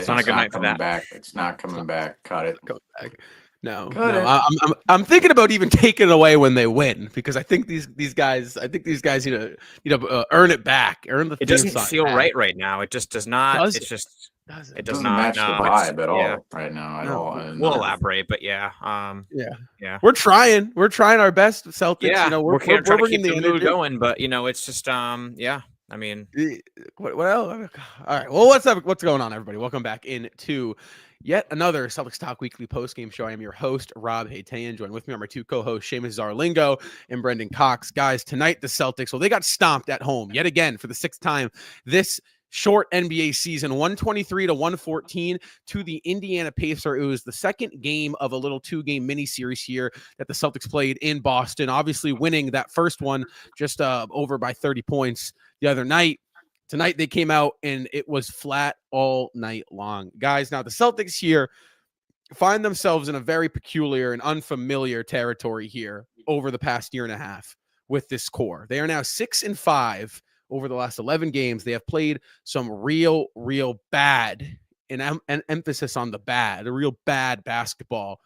not a good night for coming that. back. It's not coming back. Cut it. Go back. No, Cut no. it. I'm thinking about even taking it away when they win because I think these guys need to earn it back, earn the It theme doesn't song feel back. right now. It just does not. Does It's it? just Does it it? does Doesn't not. match the No, it's vibe at yeah. all right now. At No. all. And, We'll elaborate, but yeah, Yeah. yeah, We're trying our best, Celtics. yeah. You know, We're we're trying to bringing keep the the mood energy. going, but it's just yeah. I mean, What else? All right. Well, what's up? What's going on, everybody? Welcome back into yet another Celtics Talk Weekly post-game show. I am your host, Rob Haytayan. Joined with me are my two co-hosts, Seamus Zarlingo and Brendan Cox. Guys, tonight the Celtics, well, they got stomped at home yet again for the sixth time this short NBA season, 123-114 to the Indiana Pacers. It was the second game of a little two-game mini series here that the Celtics played in Boston, obviously winning that first one just over by 30 points the other night. Tonight they came out and it was flat all night long. Guys, now the Celtics here find themselves in a very peculiar and unfamiliar territory here over the past year and a half with this core. They are now 6-5 over the last 11 games. They have played some real bad, and emphasis on the bad, a real bad basketball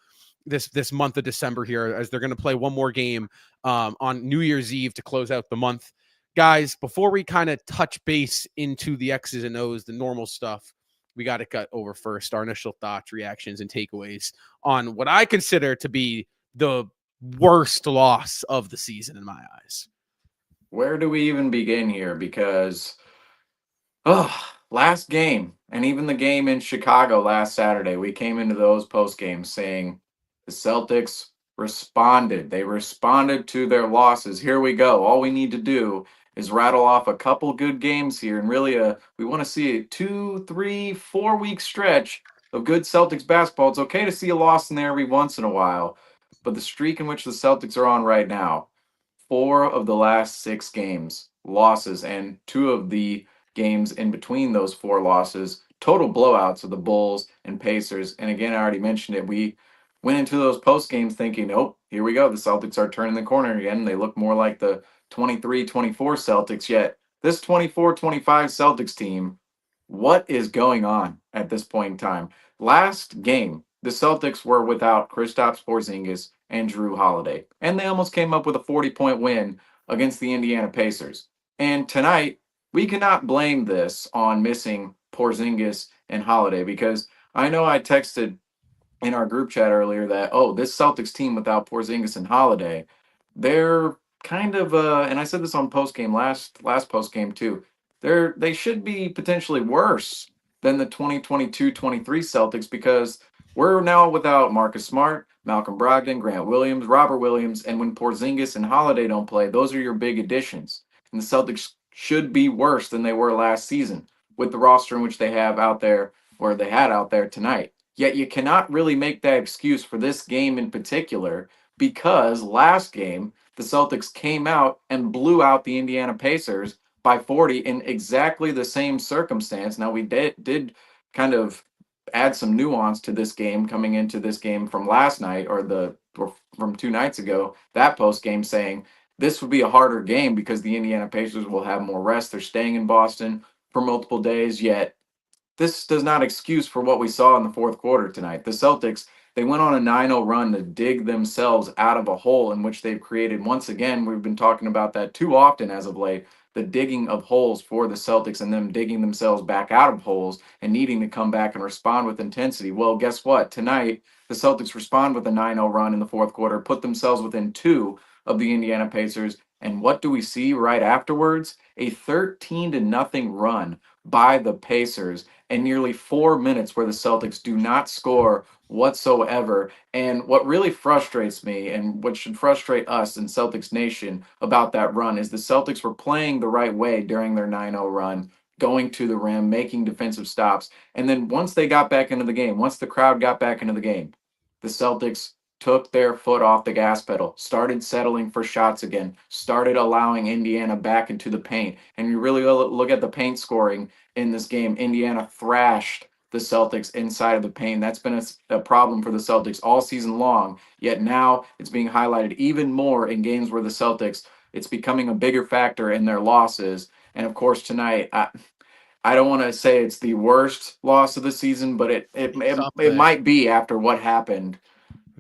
this month of December here, as they're going to play one more game on New Year's Eve to close out the month. Guys, before we kind of touch base into the X's and O's, the normal stuff, we got to cut over first our initial thoughts, reactions, and takeaways on what I consider to be the worst loss of the season in my eyes. Where do we even begin here? Because last game and even the game in Chicago last Saturday, we came into those post games saying the Celtics responded. They responded to their losses. Here we go. All we need to do is rattle off a couple good games here, and really we want to see a 2, 3, 4 week stretch of good Celtics basketball. It's okay to see a loss in there every once in a while, but the streak in which the Celtics are on right now, 4 of the last 6 games losses, and 2 of the games in between those 4 losses, total blowouts of the Bulls and Pacers. And again, I already mentioned it. We went into those post games thinking, oh, here we go. The Celtics are turning the corner again. They look more like the 23-24 Celtics, yet this 24-25 Celtics team, what is going on at this point in time? Last game, the Celtics were without Kristaps Porzingis and Drew Holiday, and they almost came up with a 40-point win against the Indiana Pacers. And tonight, we cannot blame this on missing Porzingis and Holiday, because I know I texted in our group chat earlier that, oh, this Celtics team without Porzingis and Holiday, they're kind of and I said this on postgame last postgame too. They should be potentially worse than the 2022-23 Celtics, because we're now without Marcus Smart, Malcolm Brogdon, Grant Williams, Robert Williams, and when Porzingis and Holiday don't play, those are your big additions. And the Celtics should be worse than they were last season with the roster in which they have out there, or they had out there tonight. Yet you cannot really make that excuse for this game in particular, because last game the Celtics came out and blew out the Indiana Pacers by 40 in exactly the same circumstance. Now we did kind of add some nuance to this game coming into this game from last night, or from 2 nights ago, that post game saying this would be a harder game because the Indiana Pacers will have more rest. They're staying in Boston for multiple days, yet this does not excuse for what we saw in the fourth quarter tonight. The Celtics, they went on a 9-0 run to dig themselves out of a hole in which they've created. Once again, we've been talking about that too often as of late, the digging of holes for the Celtics and them digging themselves back out of holes and needing to come back and respond with intensity. Well, guess what? Tonight, the Celtics respond with a 9-0 run in the fourth quarter, put themselves within 2 of the Indiana Pacers. And what do we see right afterwards? A 13-0 run by the Pacers, and nearly 4 minutes where the Celtics do not score whatsoever. And what really frustrates me, and what should frustrate us in Celtics Nation about that run, is the Celtics were playing the right way during their 9-0 run, going to the rim, making defensive stops. And then once they got back into the game, once the crowd got back into the game, the Celtics took their foot off the gas pedal, started settling for shots again, started allowing Indiana back into the paint. And you really look at the paint scoring in this game, Indiana thrashed the Celtics inside of the paint. That's been a problem for the Celtics all season long, yet now it's being highlighted even more in games where the Celtics, it's becoming a bigger factor in their losses. And of course, tonight, I don't want to say it's the worst loss of the season, but it might be after what happened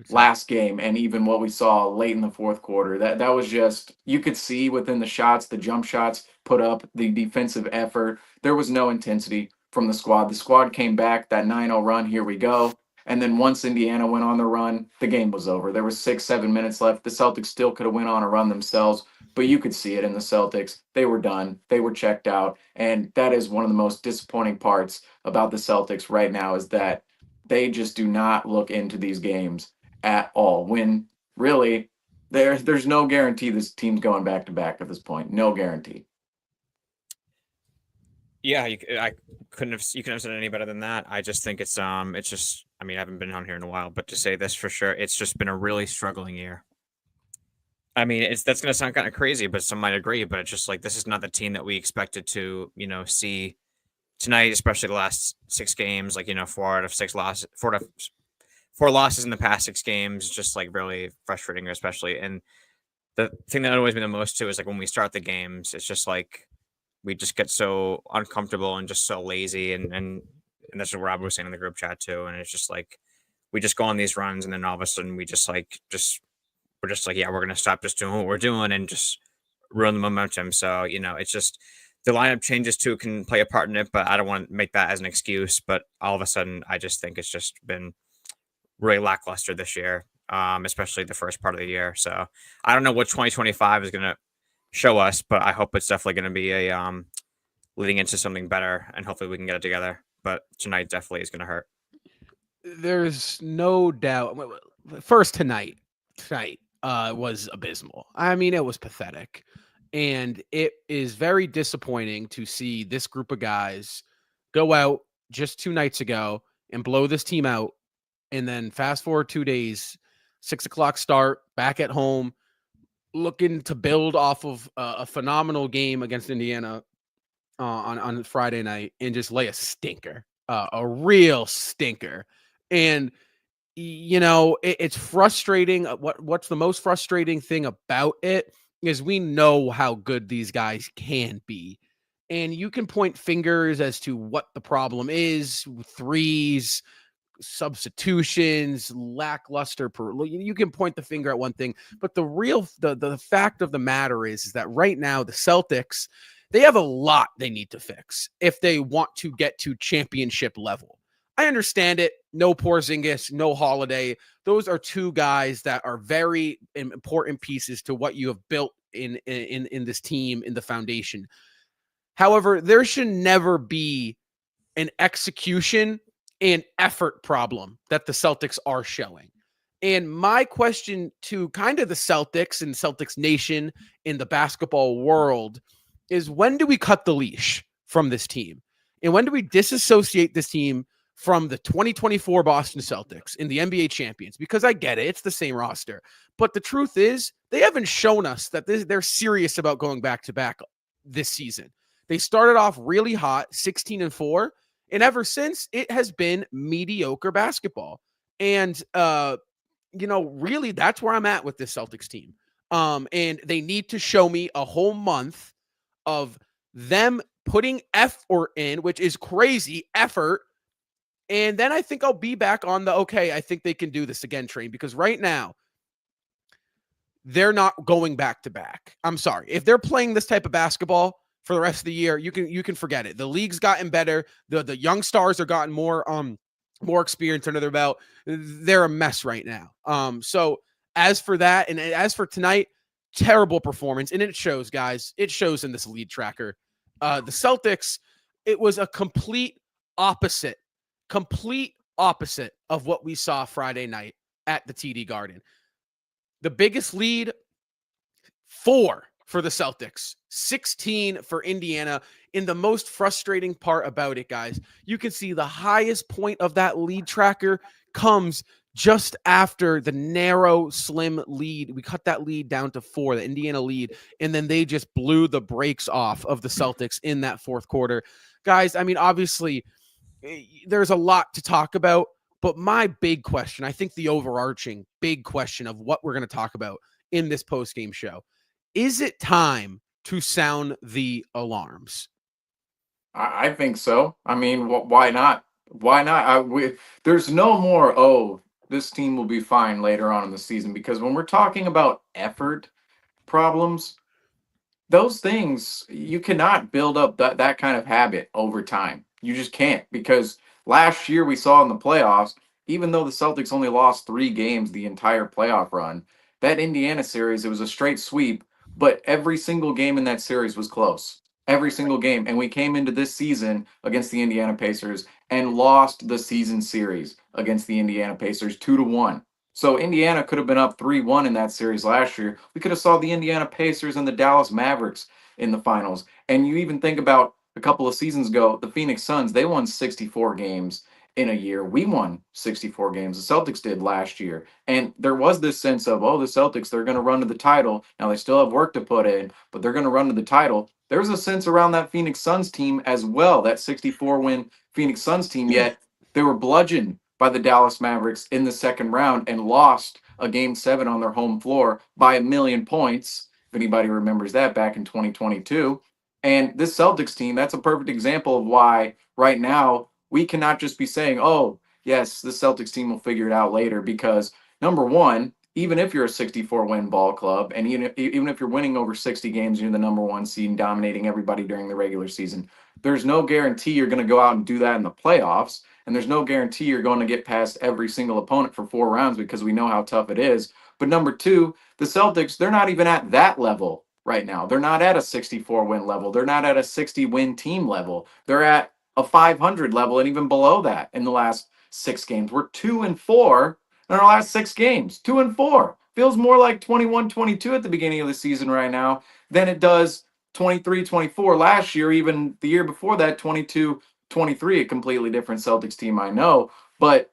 last game and even what we saw late in the fourth quarter. That was just, you could see within the shots, the jump shots put up, the defensive effort. There was no intensity from the squad. The squad came back, that 9-0 run, here we go. And then once Indiana went on the run, the game was over. There was 6-7 minutes left. The Celtics still could have went on a run themselves, but you could see it in the Celtics. They were done. They were checked out. And that is one of the most disappointing parts about the Celtics right now, is that they just do not look into these games at all. When really there's no guarantee this team's going back to back at this point. No guarantee. Yeah, you couldn't have said any better than that. I just think it's just, I mean, I haven't been on here in a while, but to say this for sure, it's just been a really struggling year. I mean, that's going to sound kind of crazy, but some might agree, but it's just like, this is not the team that we expected to, see tonight, especially the last 6 games, like, 4 out of 6 losses, 4 losses in the past 6 games, just like really frustrating, especially. And the thing that annoys me the most too is like when we start the games, it's just like we just get so uncomfortable and just so lazy, and that's what Rob was saying in the group chat too. And it's just like we just go on these runs, and then all of a sudden we we're just like, yeah, we're gonna stop just doing what we're doing and just ruin the momentum. So it's just the lineup changes too can play a part in it, but I don't want to make that as an excuse. But all of a sudden, I just think it's just been really lackluster this year, especially the first part of the year. So I don't know what 2025 is going to show us, but I hope it's definitely going to be a leading into something better, and hopefully we can get it together. But tonight definitely is going to hurt. There's no doubt. First, tonight was abysmal. I mean, it was pathetic, and it is very disappointing to see this group of guys go out just 2 nights ago and blow this team out. And then fast forward 2 days, 6:00 start, back at home, looking to build off of a phenomenal game against Indiana on Friday night, and just lay a stinker, a real stinker. And it's frustrating. What's the most frustrating thing about it is we know how good these guys can be. And you can point fingers as to what the problem is, threes, substitutions, lackluster. You can point the finger at one thing, but the fact of the matter is that right now the Celtics, they have a lot they need to fix if they want to get to championship level. I understand it. No Porzingis, no Holiday. Those are 2 guys that are very important pieces to what you have built in this team, in the foundation. However, there should never be an execution and effort problem that the Celtics are showing. And my question to kind of the Celtics and Celtics Nation in the basketball world is, when do we cut the leash from this team? And when do we disassociate this team from the 2024 Boston Celtics in the NBA champions? Because I get it, it's the same roster. But the truth is, they haven't shown us that they're serious about going back-to-back this season. They started off really hot, 16-4. And ever since, it has been mediocre basketball. And, really, that's where I'm at with this Celtics team. And they need to show me a whole month of them putting effort in, which is crazy effort. And then I think I'll be back on the, okay, I think they can do this again train. Because right now, they're not going back to back. I'm sorry. If they're playing this type of basketball for the rest of the year, you can forget it. The league's gotten better. The young stars are gotten more experience under their belt. They're a mess right now. So as for that, and as for tonight, terrible performance. And it shows, guys. It shows in this lead tracker. The Celtics, it was a complete opposite of what we saw Friday night at the TD Garden. The biggest lead, 4 for the Celtics, 16 for Indiana. In the most frustrating part about it, guys, you can see the highest point of that lead tracker comes just after the narrow, slim lead. We cut that lead down to 4, the Indiana lead, and then they just blew the brakes off of the Celtics in that fourth quarter. Guys, I mean, obviously, there's a lot to talk about, but my big question, I think the overarching big question of what we're going to talk about in this post-game show, is it time to sound the alarms? I think so. I mean, why not? Why not? There's no more, oh, this team will be fine later on in the season, because when we're talking about effort problems, those things you cannot build up that kind of habit over time. You just can't, because last year we saw in the playoffs, even though the Celtics only lost 3 games the entire playoff run, that Indiana series, it was a straight sweep, but every single game in that series was close. Every single game. And we came into this season against the Indiana Pacers and lost the season series against the Indiana Pacers 2-1. So Indiana could have been up 3-1 in that series last year. We could have saw the Indiana Pacers and the Dallas Mavericks in the finals. And you even think about a couple of seasons ago, the Phoenix Suns, they won 64 games in a year. We won 64 games. The Celtics did last year. And there was this sense of, oh, the Celtics, they're going to run to the title. Now they still have work to put in, but they're going to run to the title. There was a sense around that Phoenix Suns team as well, that 64 win Phoenix Suns team, yet they were bludgeoned by the Dallas Mavericks in the second round and lost a game 7 on their home floor by 1,000,000 points. If anybody remembers that, back in 2022. And this Celtics team, that's a perfect example of why right now we cannot just be saying, oh, yes, the Celtics team will figure it out later, because number one, even if you're a 64 win ball club, and even if you're winning over 60 games, you're the number 1 seed and dominating everybody during the regular season, there's no guarantee you're going to go out and do that in the playoffs. And there's no guarantee you're going to get past every single opponent for 4 rounds, because we know how tough it is. But number two, the Celtics, they're not even at that level right now. They're not at a 64 win level. They're not at a 60 win team level. They're at a 500 level and even below that in the last 6 games. We're 2-4 in our last 6 games. 2-4. Feels more like 21-22 at the beginning of the season right now than it does 23-24 last year, even the year before that, 22-23, a completely different Celtics team, I know. But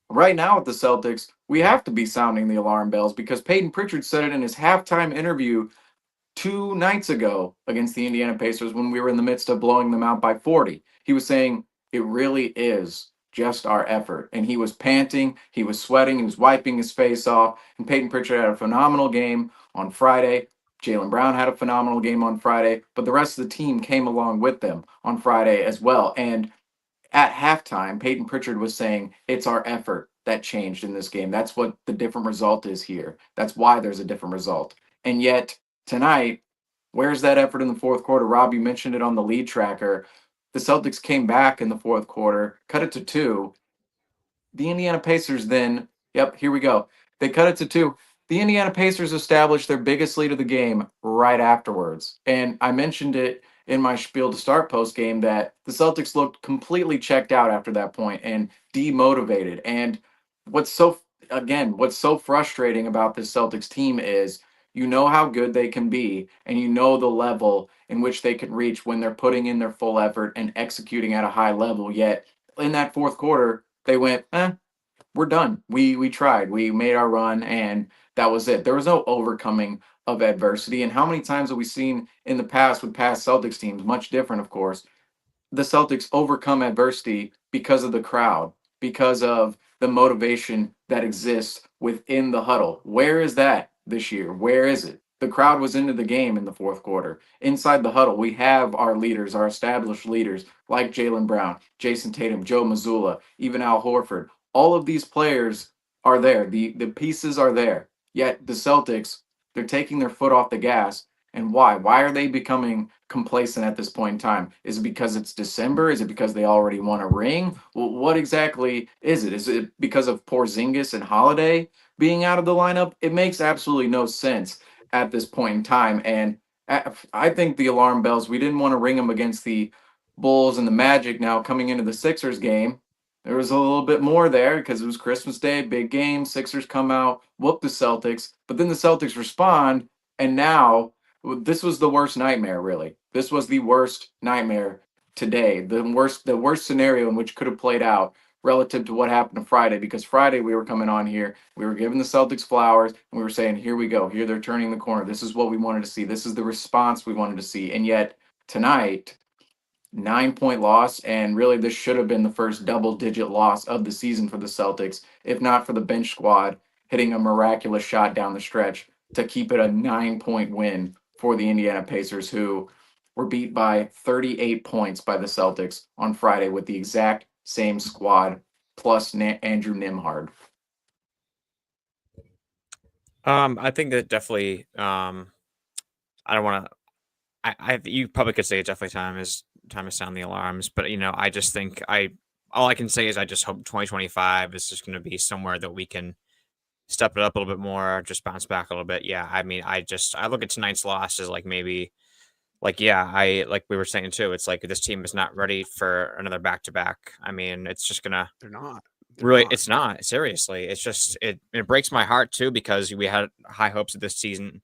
right now with the Celtics, we have to be sounding the alarm bells, because Peyton Pritchard said it in his halftime interview 2 nights ago against the Indiana Pacers when we were in the midst of blowing them out by 40. He was saying it really is just our effort. And he was panting, he was sweating, he was wiping his face off. And Peyton Pritchard had a phenomenal game on Friday. Jaylen Brown had a phenomenal game on Friday, but the rest of the team came along with them on Friday as well. And at halftime, Peyton Pritchard was saying it's our effort that changed in this game. That's what the different result is here. That's why there's a different result. And yet tonight, where's that effort in the fourth quarter? Rob, you mentioned it on the lead tracker. The Celtics came back in the fourth quarter, cut it to 2. The Indiana Pacers then, yep, here we go. They cut it to 2. The Indiana Pacers established their biggest lead of the game right afterwards. And I mentioned it in my spiel to start post game that the Celtics looked completely checked out after that point and demotivated. And what's so, again, what's so frustrating about this Celtics team is you know how good they can be, and you know the level in which they can reach when they're putting in their full effort and executing at a high level. Yet in that fourth quarter, they went, we're done. We tried. We made our run, and that was it. There was no overcoming of adversity. And how many times have we seen in the past with past Celtics teams, much different, of course, the Celtics overcome adversity because of the crowd, because of the motivation that exists within the huddle. Where is that this year? Where is it? The crowd was into the game in the fourth quarter. Inside the huddle, we have our leaders, our established leaders like Jaylen Brown, Jason Tatum, Joe Mazzulla, even Al Horford. All of these players are there. The pieces are there. Yet the Celtics, they're taking their foot off the gas. And why? Why are they becoming complacent at this point in time? Is it because it's December? Is it because they already won a ring? Well, what exactly is it? Is it because of Porzingis and Holiday being out of the lineup? It makes absolutely no sense at this point in time. And I think the alarm bells, we didn't want to ring them against the Bulls and the Magic. Now coming into the Sixers game, there was a little bit more there because it was Christmas Day, big game. Sixers come out, whoop the Celtics, but then the Celtics respond, and now this was the worst nightmare, really. This was the worst nightmare today. The worst scenario in which could have played out relative to what happened to Friday, because Friday we were coming on here, we were giving the Celtics flowers, and we were saying, here we go. Here they're turning the corner. This is what we wanted to see. This is the response we wanted to see. And yet tonight, 9-point loss, and really this should have been the first double-digit loss of the season for the Celtics, if not for the bench squad hitting a miraculous shot down the stretch to keep it a 9-point win for the Indiana Pacers, who were beat by 38 points by the Celtics on Friday with the exact same squad plus Andrew Nimhard. I think that definitely. I don't want to. You probably could say it's definitely time to sound the alarms, but I just think all I can say is I just hope 2025 is just going to be somewhere that we can step it up a little bit more, just bounce back a little bit. Yeah, I mean, I look at tonight's loss as like maybe, like like we were saying too. It's like this team is not ready for another back to back. I mean, it's just gonna They're not. really. It's not, seriously. It's just it breaks my heart too, because we had high hopes of this season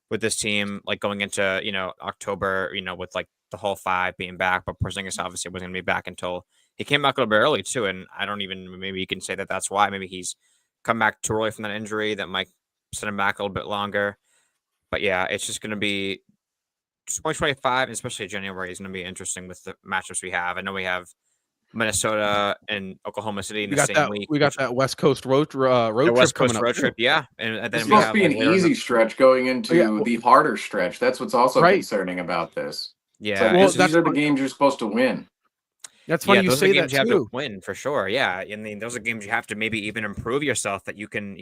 with this team, like going into October, with like the whole five being back, but Porzingis obviously wasn't going to be back until he came back a little bit early too. And I don't even, maybe you can say that that's why. Maybe he's come back too early from that injury that might set him back a little bit longer. But yeah, it's just going to be 2025, especially January, is going to be interesting with the matchups we have. I know we have Minnesota and Oklahoma City in the same week. We got that West Coast road trip West coming Coast up. road trip, yeah. And then It's we supposed have to be an easy stretch going into the harder stretch. That's what's also concerning about this. Yeah, it's like, these are the games you're supposed to win. That's funny you those say are games that you too. have to win for sure. Yeah, I mean, those are games you have to maybe even improve yourself, that you can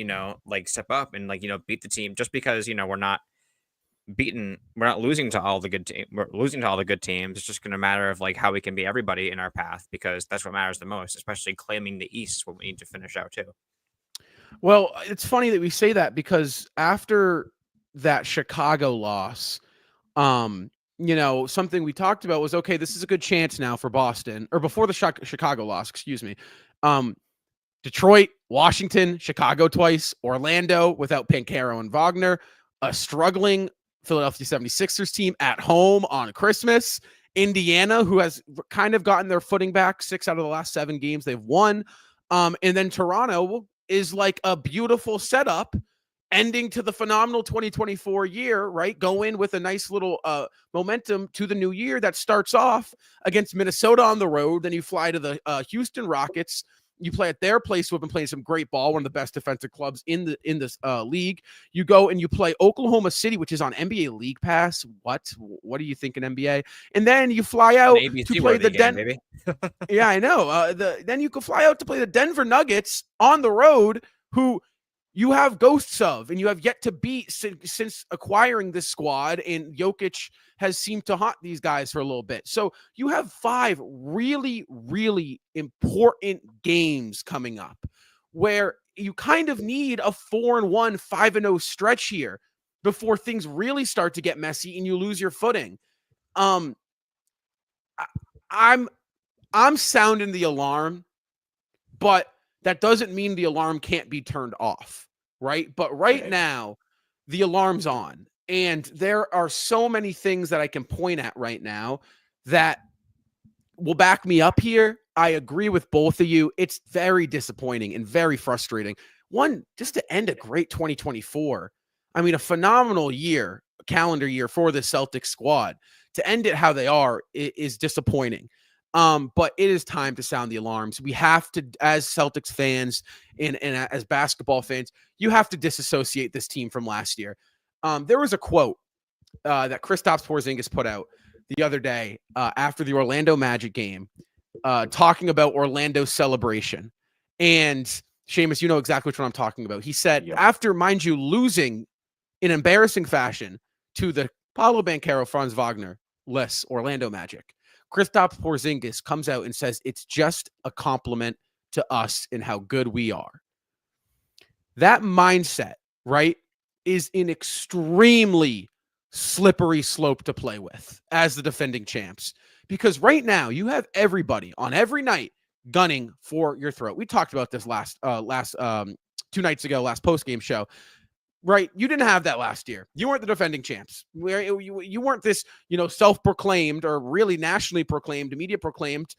like step up and like beat the team. Just because we're not losing to all the good we're losing to all the good teams. It's just going to matter of like how we can be everybody in our path, because that's what matters the most. Especially claiming the East is what we need to finish out too. Well, it's funny that we say that, because after that Chicago loss, something we talked about was, okay, this is a good chance now for Boston, or before the Chicago loss, excuse me. Detroit, Washington, Chicago twice, Orlando without Pancaro and Wagner, a struggling Philadelphia 76ers team at home on Christmas, Indiana, who has kind of gotten their footing back 6 out of the last 7 games they've won. And then Toronto is like a beautiful setup ending to the phenomenal 2024 year, right? Go in with a nice little momentum to the new year that starts off against Minnesota on the road. Then you fly to the Houston Rockets. You play at their place, who have been playing some great ball, one of the best defensive clubs in this league. You go and you play Oklahoma City, which is on NBA League Pass. What are you thinking, NBA? And then you fly out to play the Denver. Yeah, I know. Then you can fly out to play the Denver Nuggets on the road, who you have ghosts of, and you have yet to beat since acquiring this squad. And Jokic has seemed to haunt these guys for a little bit. So you have 5 really, really important games coming up, where you kind of need a 4-1, 5-0 stretch here before things really start to get messy and you lose your footing. I'm sounding the alarm, but that doesn't mean the alarm can't be turned off, right? But right now, the alarm's on. And there are so many things that I can point at right now that will back me up here. I agree with both of you. It's very disappointing and very frustrating. One, just to end a great 2024. I mean, a phenomenal year, calendar year for the Celtics squad. To end it how they are is disappointing. But it is time to sound the alarms. We have to, as Celtics fans and as basketball fans, you have to disassociate this team from last year. There was a quote that Kristaps Porzingis put out the other day after the Orlando Magic game, talking about Orlando's celebration. And Seamus, you know exactly which one I'm talking about. He said, after, mind you, losing in embarrassing fashion to the Paolo Banchero, Franz Wagner-less Orlando Magic, Kristaps Porzingis comes out and says it's just a compliment to us and how good we are. That mindset, right, is an extremely slippery slope to play with as the defending champs. Because right now you have everybody on every night gunning for your throat. We talked about this last 2 nights ago, last post-game show. Right. You didn't have that last year. You weren't the defending champs. You weren't this, self-proclaimed or really nationally proclaimed, media proclaimed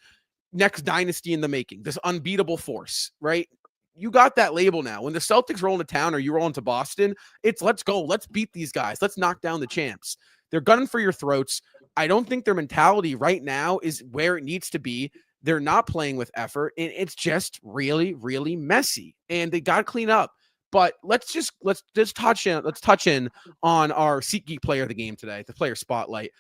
next dynasty in the making, this unbeatable force, right? You got that label now. When the Celtics roll into town or you roll into Boston, it's let's go. Let's beat these guys. Let's knock down the champs. They're gunning for your throats. I don't think their mentality right now is where it needs to be. They're not playing with effort, and it's just really, really messy, and they got to clean up. But let's just touch in on our SeatGeek player of the game today, the player spotlight.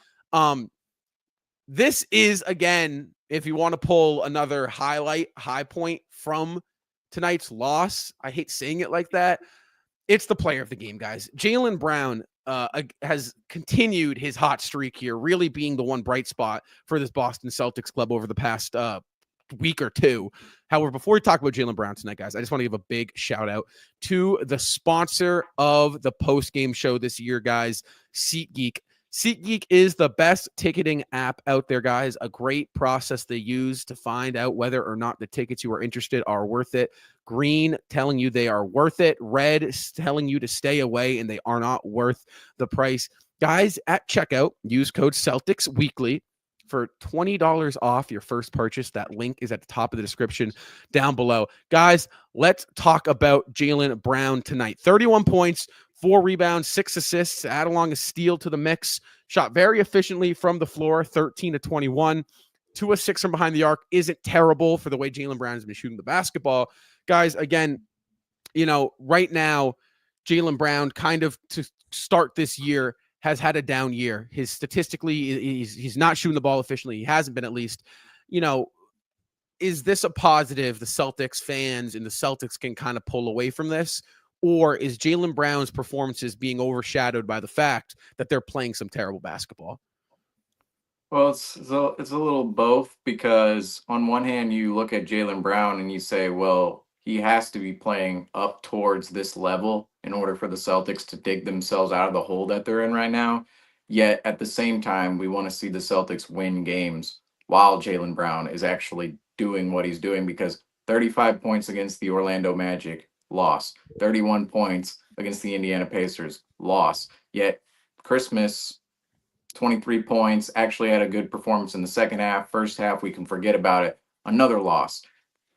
this is, again, if you want to pull another high point from tonight's loss, I hate saying it like that, it's the player of the game, guys. Jaylen Brown has continued his hot streak here, really being the one bright spot for this Boston Celtics club over the past week or two. However, before we talk about Jaylen Brown tonight, guys, I just want to give a big shout out to the sponsor of the post-game show this year, guys, SeatGeek. SeatGeek is the best ticketing app out there, guys. A great process they use to find out whether or not the tickets you are interested are worth it. Green telling you they are worth it. Red telling you to stay away and they are not worth the price. Guys, at checkout, use code Celtics Weekly for $20 off your first purchase. That link is at the top of the description down below. Guys, let's talk about Jaylen Brown tonight. 31 points, 4 rebounds, 6 assists, add along a steal to the mix. Shot very efficiently from the floor, 13 to 21. 2 of 6 from behind the arc isn't terrible for the way Jaylen Brown has been shooting the basketball. Guys, again, right now, Jaylen Brown kind of to start this year has had a down year. His statistically, he's not shooting the ball efficiently. He hasn't been, at least. Is this a positive the Celtics fans and the Celtics can kind of pull away from this? Or is Jaylen Brown's performances being overshadowed by the fact that they're playing some terrible basketball? Well, it's a little both, because on one hand, you look at Jaylen Brown and you say, well, he has to be playing up towards this level in order for the Celtics to dig themselves out of the hole that they're in right now. Yet at the same time, we want to see the Celtics win games while Jaylen Brown is actually doing what he's doing, because 35 points against the Orlando Magic, loss. 31 points against the Indiana Pacers, loss. Yet Christmas, 23 points, actually had a good performance in the second half. First half, we can forget about it. Another loss.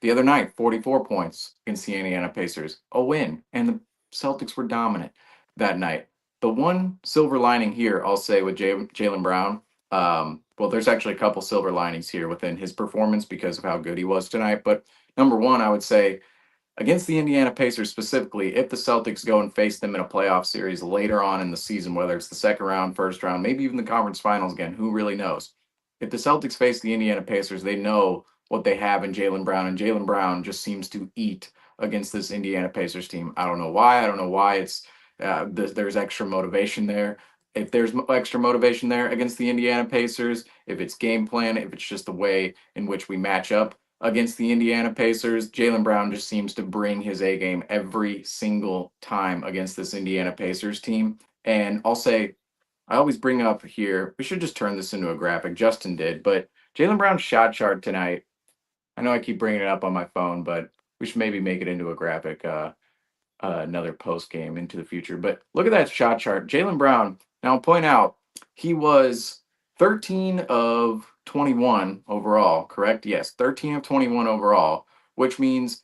The other night, 44 points against the Indiana Pacers, a win. And the Celtics were dominant that night. The one silver lining here, I'll say, with Jaylen Brown, well, there's actually a couple silver linings here within his performance because of how good he was tonight. But number one, I would say, against the Indiana Pacers specifically, if the Celtics go and face them in a playoff series later on in the season, whether it's the second round, first round, maybe even the conference finals again, who really knows? If the Celtics face the Indiana Pacers, they know what they have in Jaylen Brown, and Jaylen Brown just seems to eat against this Indiana Pacers team. I don't know why. I don't know why it's there's extra motivation there. If there's extra motivation there against the Indiana Pacers, if it's game plan, if it's just the way in which we match up against the Indiana Pacers, Jaylen Brown just seems to bring his A game every single time against this Indiana Pacers team. And I'll say, I always bring up here, we should just turn this into a graphic. Justin did, but Jaylen Brown's shot chart tonight, I know I keep bringing it up on my phone, but we should maybe make it into a graphic another post game into the future. But look at that shot chart. Jaylen Brown, now I'll point out, he was 13 of 21 overall, correct? Yes, 13 of 21 overall, which means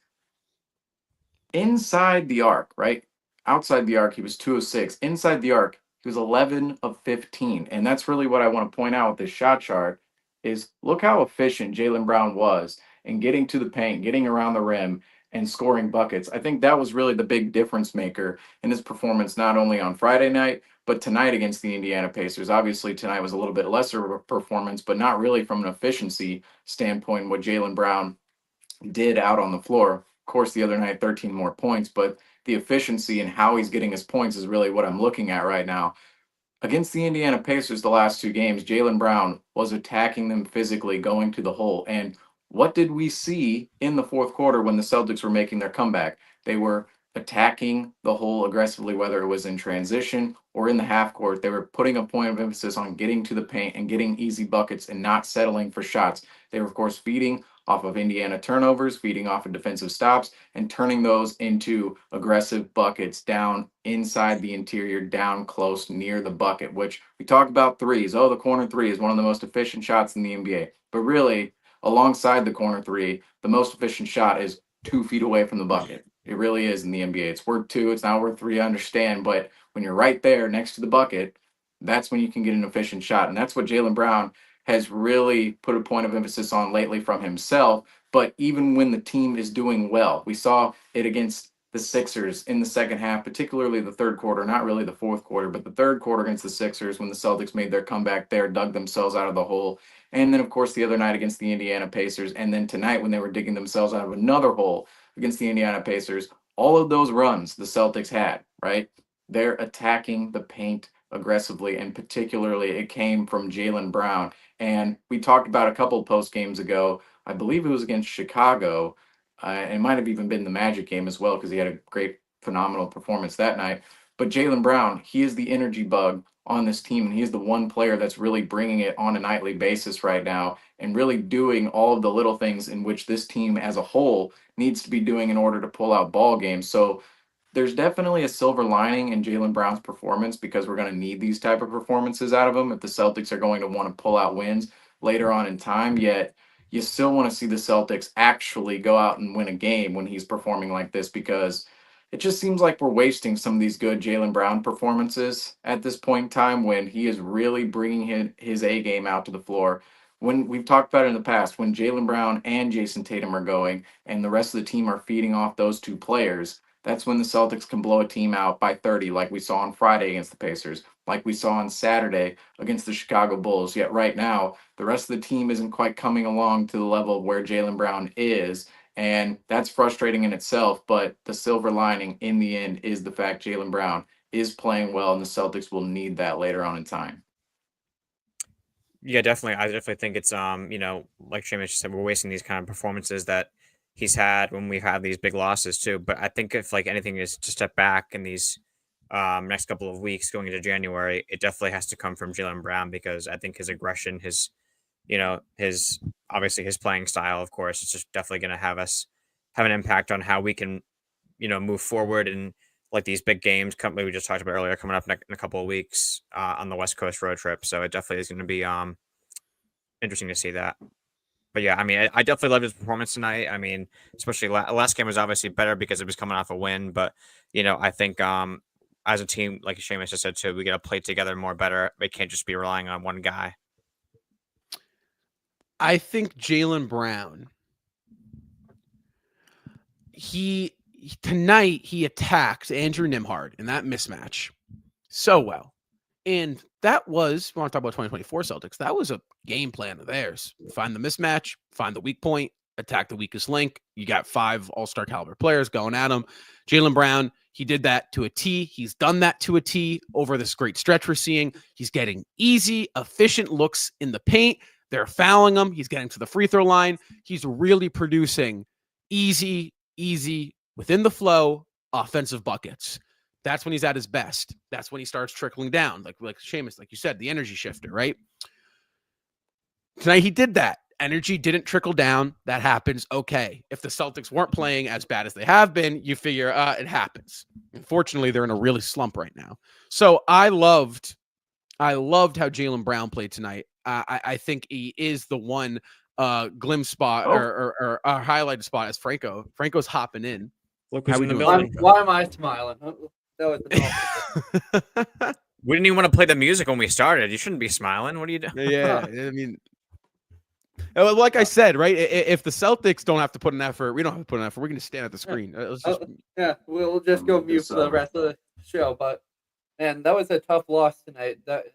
inside the arc, right? Outside the arc, he was 2 of 6. Inside the arc, he was 11 of 15. And that's really what I want to point out with this shot chart is look how efficient Jaylen Brown was in getting to the paint, getting around the rim, and scoring buckets. I think that was really the big difference maker in his performance, not only on Friday night, but tonight against the Indiana Pacers. Obviously, tonight was a little bit lesser of a performance, but not really from an efficiency standpoint, what Jaylen Brown did out on the floor. Of course, the other night, 13 more points, but the efficiency and how he's getting his points is really what I'm looking at right now. Against the Indiana Pacers the last 2 games, Jaylen Brown was attacking them physically, going to the hole. And what did we see in the fourth quarter when the Celtics were making their comeback? They were attacking the hole aggressively, whether it was in transition or in the half court. They were putting a point of emphasis on getting to the paint and getting easy buckets and not settling for shots. They were, of course, feeding off of Indiana turnovers, feeding off of defensive stops, and turning those into aggressive buckets down inside the interior, down close near the bucket, which we talk about threes. Oh, the corner three is one of the most efficient shots in the NBA. But really, alongside the corner three, the most efficient shot is 2 feet away from the bucket. It really is in the NBA. It's worth 2. It's not worth 3, I understand. But when you're right there next to the bucket, that's when you can get an efficient shot. And that's what Jaylen Brown has really put a point of emphasis on lately from himself. But even when the team is doing well, we saw it against the Sixers in the second half, particularly the third quarter, not really the fourth quarter, but the third quarter against the Sixers when the Celtics made their comeback there, dug themselves out of the hole. And then, of course, the other night against the Indiana Pacers. And then tonight when they were digging themselves out of another hole against the Indiana Pacers. All of those runs the Celtics had, right? They're attacking the paint aggressively, and particularly it came from Jaylen Brown. And we talked about a couple post games ago. I believe it was against Chicago. It might have even been the Magic game as well because he had a great, phenomenal performance that night. But Jaylen Brown, he is the energy bug on this team, and he's the one player that's really bringing it on a nightly basis right now and really doing all of the little things in which this team as a whole needs to be doing in order to pull out ball games. So there's definitely a silver lining in Jaylen Brown's performance because we're going to need these type of performances out of him if the Celtics are going to want to pull out wins later on in time. Yet you still want to see the Celtics actually go out and win a game when he's performing like this, because it just seems like we're wasting some of these good Jaylen Brown performances at this point in time when he is really bringing his A game out to the floor. When we've talked about it in the past, when Jaylen Brown and Jason Tatum are going and the rest of the team are feeding off those two players, that's when the Celtics can blow a team out by 30, like we saw on Friday against the Pacers, like we saw on Saturday against the Chicago Bulls. Yet right now, the rest of the team isn't quite coming along to the level of where Jaylen Brown is. And that's frustrating in itself. But the silver lining in the end is the fact Jaylen Brown is playing well, and the Celtics will need that later on in time. Yeah, definitely. I definitely think it's like Seamus said, we're wasting these kind of performances that he's had when we have these big losses too. But I think if like anything is to step back in these next couple of weeks going into January, it definitely has to come from Jaylen Brown because I think his aggression, his obviously his playing style, of course, it's just definitely going to have an impact on how we can, move forward and like these big games come we just talked about earlier coming up in a couple of weeks on the West Coast road trip. So it definitely is going to be interesting to see that. But yeah, I mean, I definitely loved his performance tonight. I mean, especially last game was obviously better because it was coming off a win. But I think as a team, like Seamus just said too, we got to play together more better. We can't just be relying on one guy. I think Jaylen Brown, tonight he attacked Andrew Nembhard in that mismatch so well. And that was, when I talk about 2024 Celtics, that was a game plan of theirs. Find the mismatch, find the weak point, attack the weakest link. You got 5 all-star caliber players going at him. Jaylen Brown, he did that to a T. He's done that to a T over this great stretch we're seeing. He's getting easy, efficient looks in the paint. They're fouling him. He's getting to the free throw line. He's really producing easy, within the flow, offensive buckets. That's when he's at his best. That's when he starts trickling down. Like Seamus, like you said, the energy shifter, right? Tonight he did that. Energy didn't trickle down. That happens. Okay. If the Celtics weren't playing as bad as they have been, you figure it happens. Unfortunately, they're in a really slump right now. So I loved how Jaylen Brown played tonight. I think he is the one glimpse spot or highlighted spot as Franco. Franco's hopping in. Look who's in the building. Why am I smiling? That was We didn't even want to play the music when we started. You shouldn't be smiling. What are you doing? Yeah, I mean, like I said, right? If the Celtics don't have to put an effort, we don't have to put an effort. We're going to stand at the screen. We'll just go mute for the rest of the show. But man, that was a tough loss tonight. That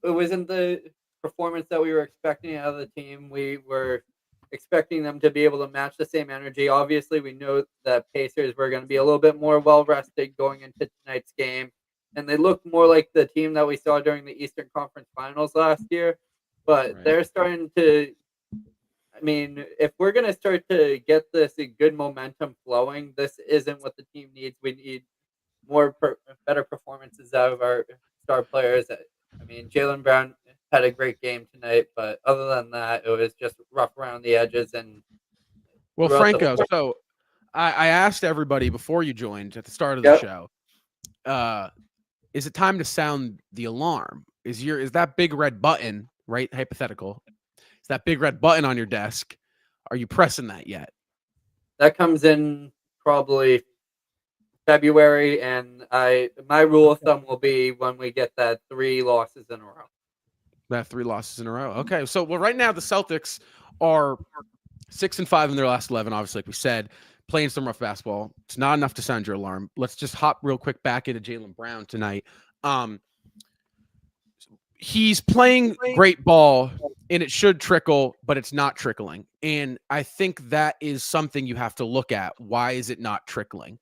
it wasn't the performance that we were expecting out of the team. We were expecting them to be able to match the same energy. Obviously, we know that Pacers were going to be a little bit more well-rested going into tonight's game, and they looked more like the team that we saw during the Eastern Conference Finals last year. But They're starting to, I mean, if we're going to start to get this good momentum flowing, this isn't what the team needs. We need better performances out of our star players. I mean, Jaylen Brown had a great game tonight, but other than that, it was just rough around the edges. And Franco, so I asked everybody before you joined at the start of the show, is it time to sound the alarm? Is that big red button, right? Hypothetical. Is that big red button on your desk? Are you pressing that yet? That comes in probably February, and my rule of thumb will be when we get that 3 losses in a row. That 3 losses in a row. Okay, so right now the Celtics are 6-5 in their last 11. Obviously, like we said, playing some rough basketball. It's not enough to sound your alarm. Let's just hop real quick back into Jaylen Brown tonight. He's playing great ball, and it should trickle, but it's not trickling. And I think that is something you have to look at. Why is it not trickling?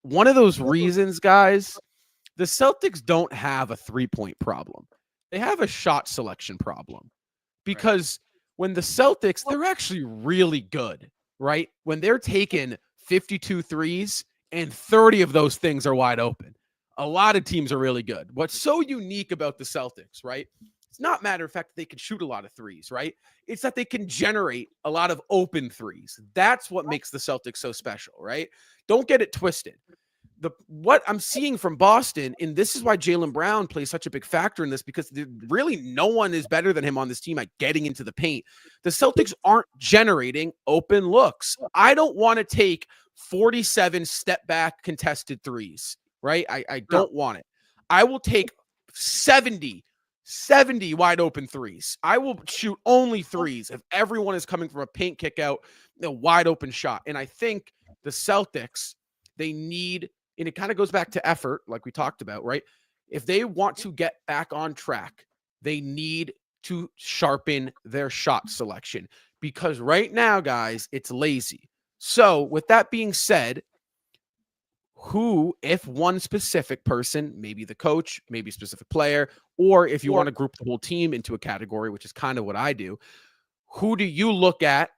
One of those reasons, guys, the Celtics don't have a three-point problem. They have a shot selection problem because when the Celtics, they're actually really good, right? When they're taking 52 threes and 30 of those things are wide open. A lot of teams are really good. What's so unique about the Celtics, right? It's not matter of fact that they can shoot a lot of threes, right? It's that they can generate a lot of open threes. That's what makes the Celtics so special, right? Don't get it twisted. What I'm seeing from Boston, and this is why Jaylen Brown plays such a big factor in this, because really no one is better than him on this team at getting into the paint. The Celtics aren't generating open looks. I don't want to take 47 step back contested threes, right? I don't want it. I will take 70 wide open threes. I will shoot only threes if everyone is coming from a paint kick out, a wide open shot. And I think the Celtics, they need, and it kind of goes back to effort, like we talked about, right? If they want to get back on track, they need to sharpen their shot selection, because right now, guys, it's lazy. So with that being said, who, if one specific person, maybe the coach, maybe a specific player, or if you want to group the whole team into a category, which is kind of what I do, who do you look at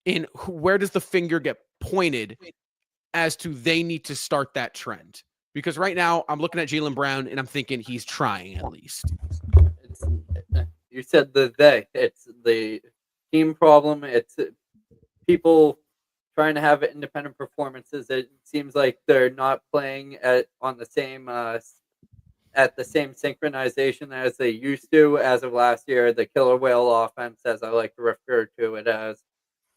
and where does the finger get pointed as to they need to start that trend? Because right now I'm looking at Jaylen Brown and I'm thinking he's trying at least. You said it's the team problem. It's people trying to have independent performances. It seems like they're not playing at the same synchronization as they used to as of last year. The killer whale offense, as I like to refer to it as.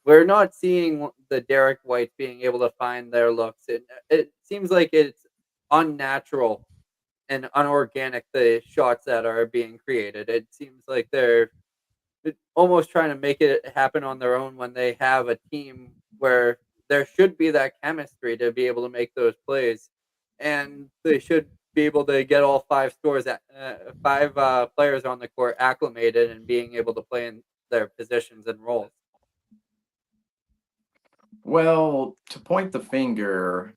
We're not seeing the Derek White being able to find their looks. It seems like it's unnatural and unorganic, the shots that are being created. It seems like they're almost trying to make it happen on their own when they have a team where there should be that chemistry to be able to make those plays. And they should be able to get all five players on the court acclimated and being able to play in their positions and roles. Well, to point the finger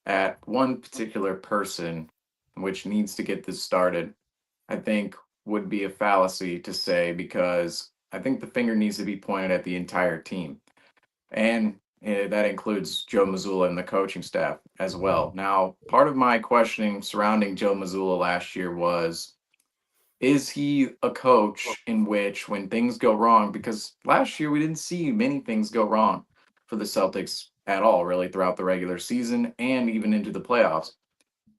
at one particular person which needs to get this started, I think would be a fallacy to say, because I think the finger needs to be pointed at the entire team. And that includes Joe Mazzulla and the coaching staff as well. Now, part of my questioning surrounding Joe Mazzulla last year was, is he a coach in which when things go wrong, because last year we didn't see many things go wrong for the Celtics at all, really, throughout the regular season and even into the playoffs.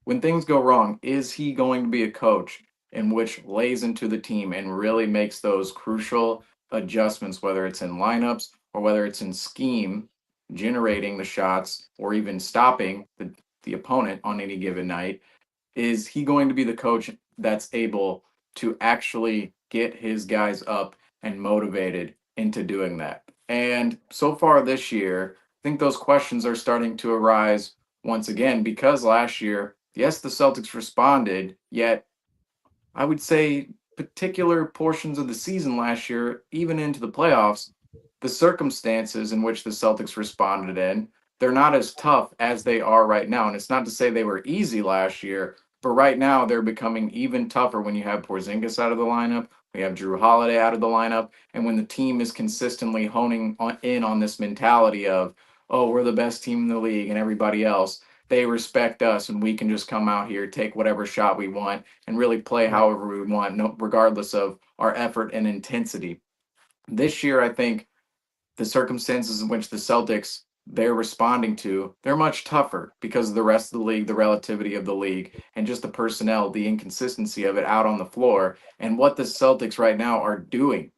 When things go wrong, is he going to be a coach in which lays into the team and really makes those crucial adjustments, whether it's in lineups or whether it's in scheme, generating the shots or even stopping the opponent on any given night? Is he going to be the coach that's able to actually get his guys up and motivated into doing that? And so far this year, I think those questions are starting to arise once again, because last year, yes, the Celtics responded, yet I would say particular portions of the season last year, even into the playoffs, the circumstances in which the Celtics responded in, they're not as tough as they are right now. And it's not to say they were easy last year, but right now they're becoming even tougher when you have Porzingis out of the lineup, we have Drew Holiday out of the lineup, and when the team is consistently honing in on this mentality of, oh, we're the best team in the league and everybody else, they respect us and we can just come out here, take whatever shot we want, and really play however we want, regardless of our effort and intensity. This year, I think the circumstances in which the Celtics they're responding to, they're much tougher because of the rest of the league, the relativity of the league, and just the personnel, the inconsistency of it out on the floor, and what the Celtics right now are doing.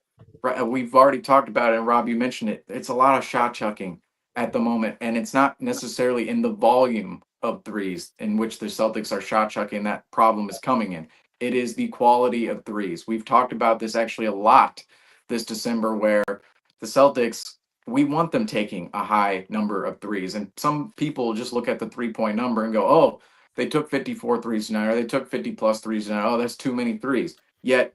Right, we've already talked about it, and Rob, you mentioned it. It's a lot of shot chucking at the moment, and it's not necessarily in the volume of threes in which the Celtics are shot chucking that problem is coming in. It is the quality of threes. We've talked about this actually a lot this December, where the Celtics, we want them taking a high number of threes. And some people just look at the 3-point number and go, oh, they took 54 threes tonight, or they took 50 plus threes tonight. Oh, that's too many threes. Yet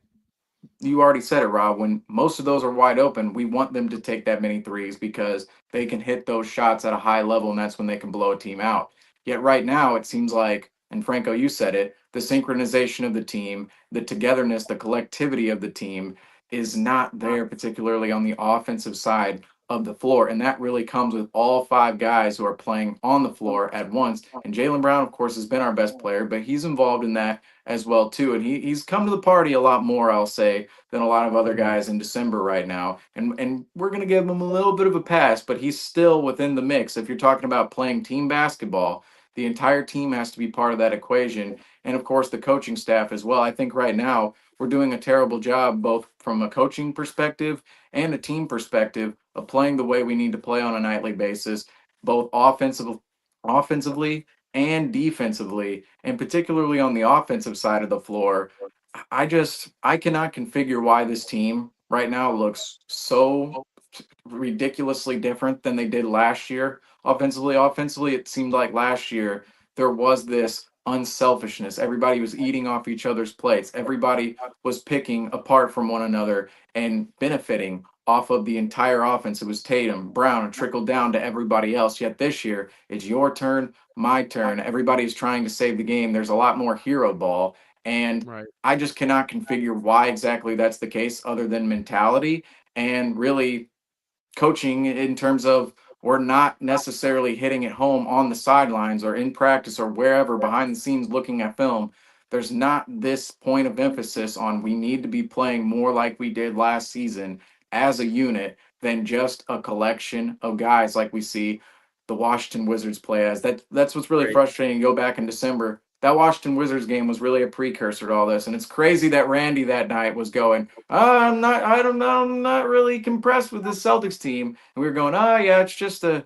you already said it, Rob. When most of those are wide open, we want them to take that many threes because they can hit those shots at a high level, and that's when they can blow a team out. Yet right now, it seems like, and Franco, you said it, the synchronization of the team, the togetherness, the collectivity of the team is not there, particularly on the offensive side of the floor. And that really comes with all 5 guys who are playing on the floor at once. And Jaylen Brown, of course, has been our best player, but he's involved in that as well too. And he's come to the party a lot more, I'll say, than a lot of other guys in December right now. And we're gonna give him a little bit of a pass, but he's still within the mix. If you're talking about playing team basketball, the entire team has to be part of that equation. And of course the coaching staff as well. I think right now we're doing a terrible job, both from a coaching perspective and a team perspective, of playing the way we need to play on a nightly basis, both offensively and defensively, and particularly on the offensive side of the floor. I cannot configure why this team right now looks so ridiculously different than they did last year. Offensively, it seemed like last year there was this unselfishness. Everybody was eating off each other's plates. Everybody was picking apart from one another and benefiting off of the entire offense. It was Tatum, Brown, and trickled down to everybody else. Yet this year, it's your turn, my turn. Everybody's trying to save the game. There's a lot more hero ball. And Right. I just cannot configure why exactly that's the case, other than mentality and really coaching, in terms of we're not necessarily hitting it home on the sidelines or in practice or wherever behind the scenes looking at film. There's not this point of emphasis on we need to be playing more like we did last season as a unit than just a collection of guys like we see the Washington Wizards play as. That's what's really Right. frustrating. Go back in December. That Washington Wizards game was really a precursor to all this. And it's crazy that Randy that night was going, I'm not really impressed with this Celtics team. And we were going, oh yeah, it's just a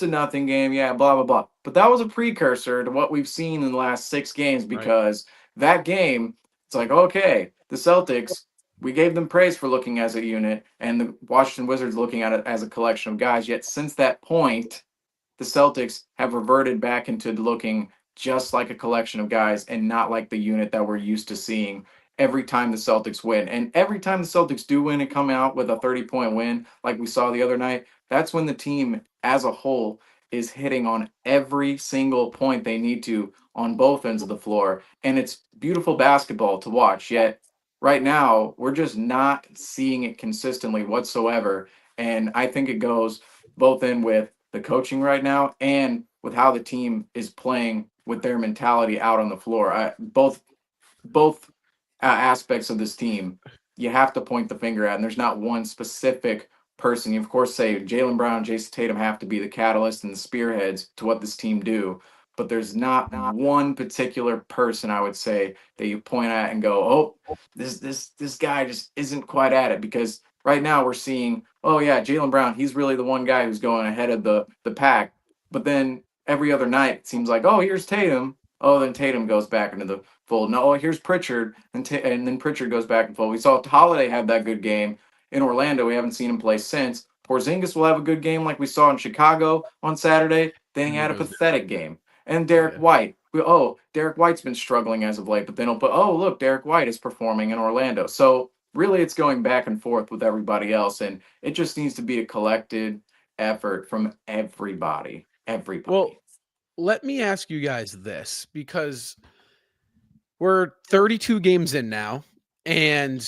nothing game. Yeah, blah, blah, blah. But that was a precursor to what we've seen in the last 6 games, Right. because that game, it's like, okay, the Celtics, we gave them praise for looking as a unit, and the Washington Wizards looking at it as a collection of guys. Yet since that point, the Celtics have reverted back into looking just like a collection of guys and not like the unit that we're used to seeing every time the Celtics win. And every time the Celtics do win and come out with a 30-point win, like we saw the other night, that's when the team as a whole is hitting on every single point they need to on both ends of the floor. And it's beautiful basketball to watch. Yet right now, we're just not seeing it consistently whatsoever. And I think it goes both in with the coaching right now and with how the team is playing with their mentality out on the floor. Both aspects of this team, you have to point the finger at, and there's not one specific person. You of course say Jaylen Brown, Jason Tatum have to be the catalyst and the spearheads to what this team do, but there's not one particular person, I would say, that you point at and go, oh, this guy just isn't quite at it. Because right now we're seeing, oh yeah, Jaylen Brown, he's really the one guy who's going ahead of the pack. But then every other night it seems like, oh, here's Tatum. Oh, then Tatum goes back into the fold. No, here's Pritchard, and then Pritchard goes back and fold. We saw Holiday have that good game in Orlando. We haven't seen him play since. Porzingis will have a good game like we saw in Chicago on Saturday. Then he had a pathetic game. And Derek White. Derek White's been struggling as of late, but then look, Derek White is performing in Orlando. So really it's going back and forth with everybody else, and it just needs to be a collected effort from everybody. Everybody. Well, let me ask you guys this, because we're 32 games in now, and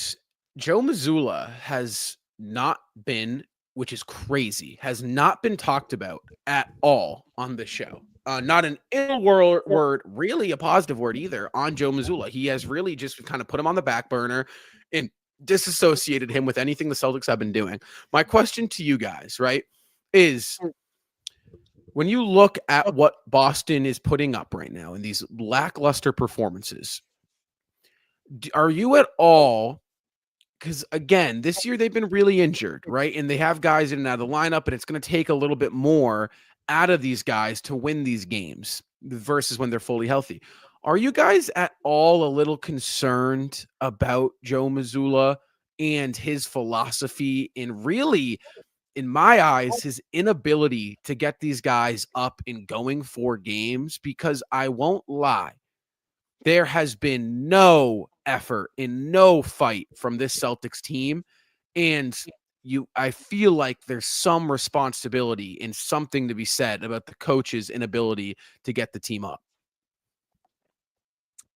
Joe Mazzulla has not been, which is crazy, has not been talked about at all on the show. Not an ill word, really a positive word either on Joe Mazzulla. He has really just kind of put him on the back burner and disassociated him with anything the Celtics have been doing. My question to you guys, right, is when you look at what Boston is putting up right now in these lackluster performances, are you at all, because again, this year they've been really injured, right? And they have guys in and out of the lineup, and it's going to take a little bit more out of these guys to win these games versus when they're fully healthy. Are you guys at all a little concerned about Joe Mazzulla and his philosophy in really in my eyes, his inability to get these guys up and going for games, because I won't lie, there has been no effort and no fight from this Celtics team. And I feel like there's some responsibility and something to be said about the coach's inability to get the team up.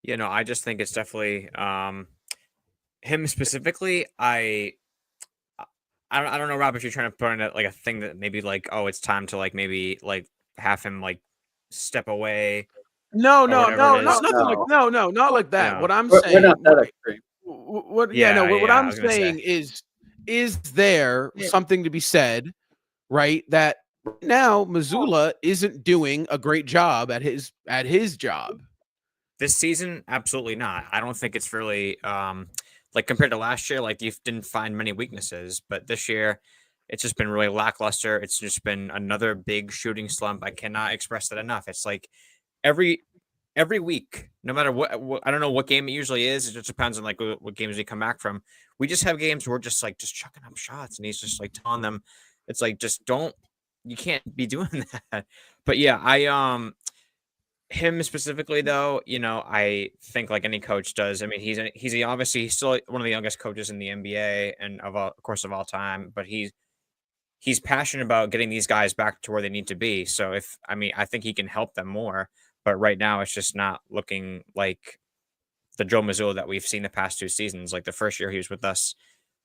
You know, I just think it's definitely him specifically. I don't know, Rob, if you're trying to put in like a thing that maybe like, oh, it's time to like maybe like have him like step away. No, or no, whatever no, it not is. nothing like not like that. No. What I'm We're saying, not that extreme. what Yeah, what I I'm was gonna say. saying is there something to be said, right? That right now Missoula isn't doing a great job at his job. This season, absolutely not. I don't think it's really like compared to last year, like you didn't find many weaknesses, but this year it's just been really lackluster. It's just been another big shooting slump. I cannot express that enough. It's like every week, no matter what I don't know what game it usually is. It just depends on like what games we come back from. We just have games where we're just like just chucking up shots, and he's just like telling them, it's like just don't, you can't be doing that. But yeah, him specifically though, you know, I think like any coach does. I mean, obviously he's still one of the youngest coaches in the NBA and of course of all time, but he's passionate about getting these guys back to where they need to be. So I think he can help them more. But right now, it's just not looking like the Joe Mazzulla that we've seen the past 2 seasons. Like the first year he was with us,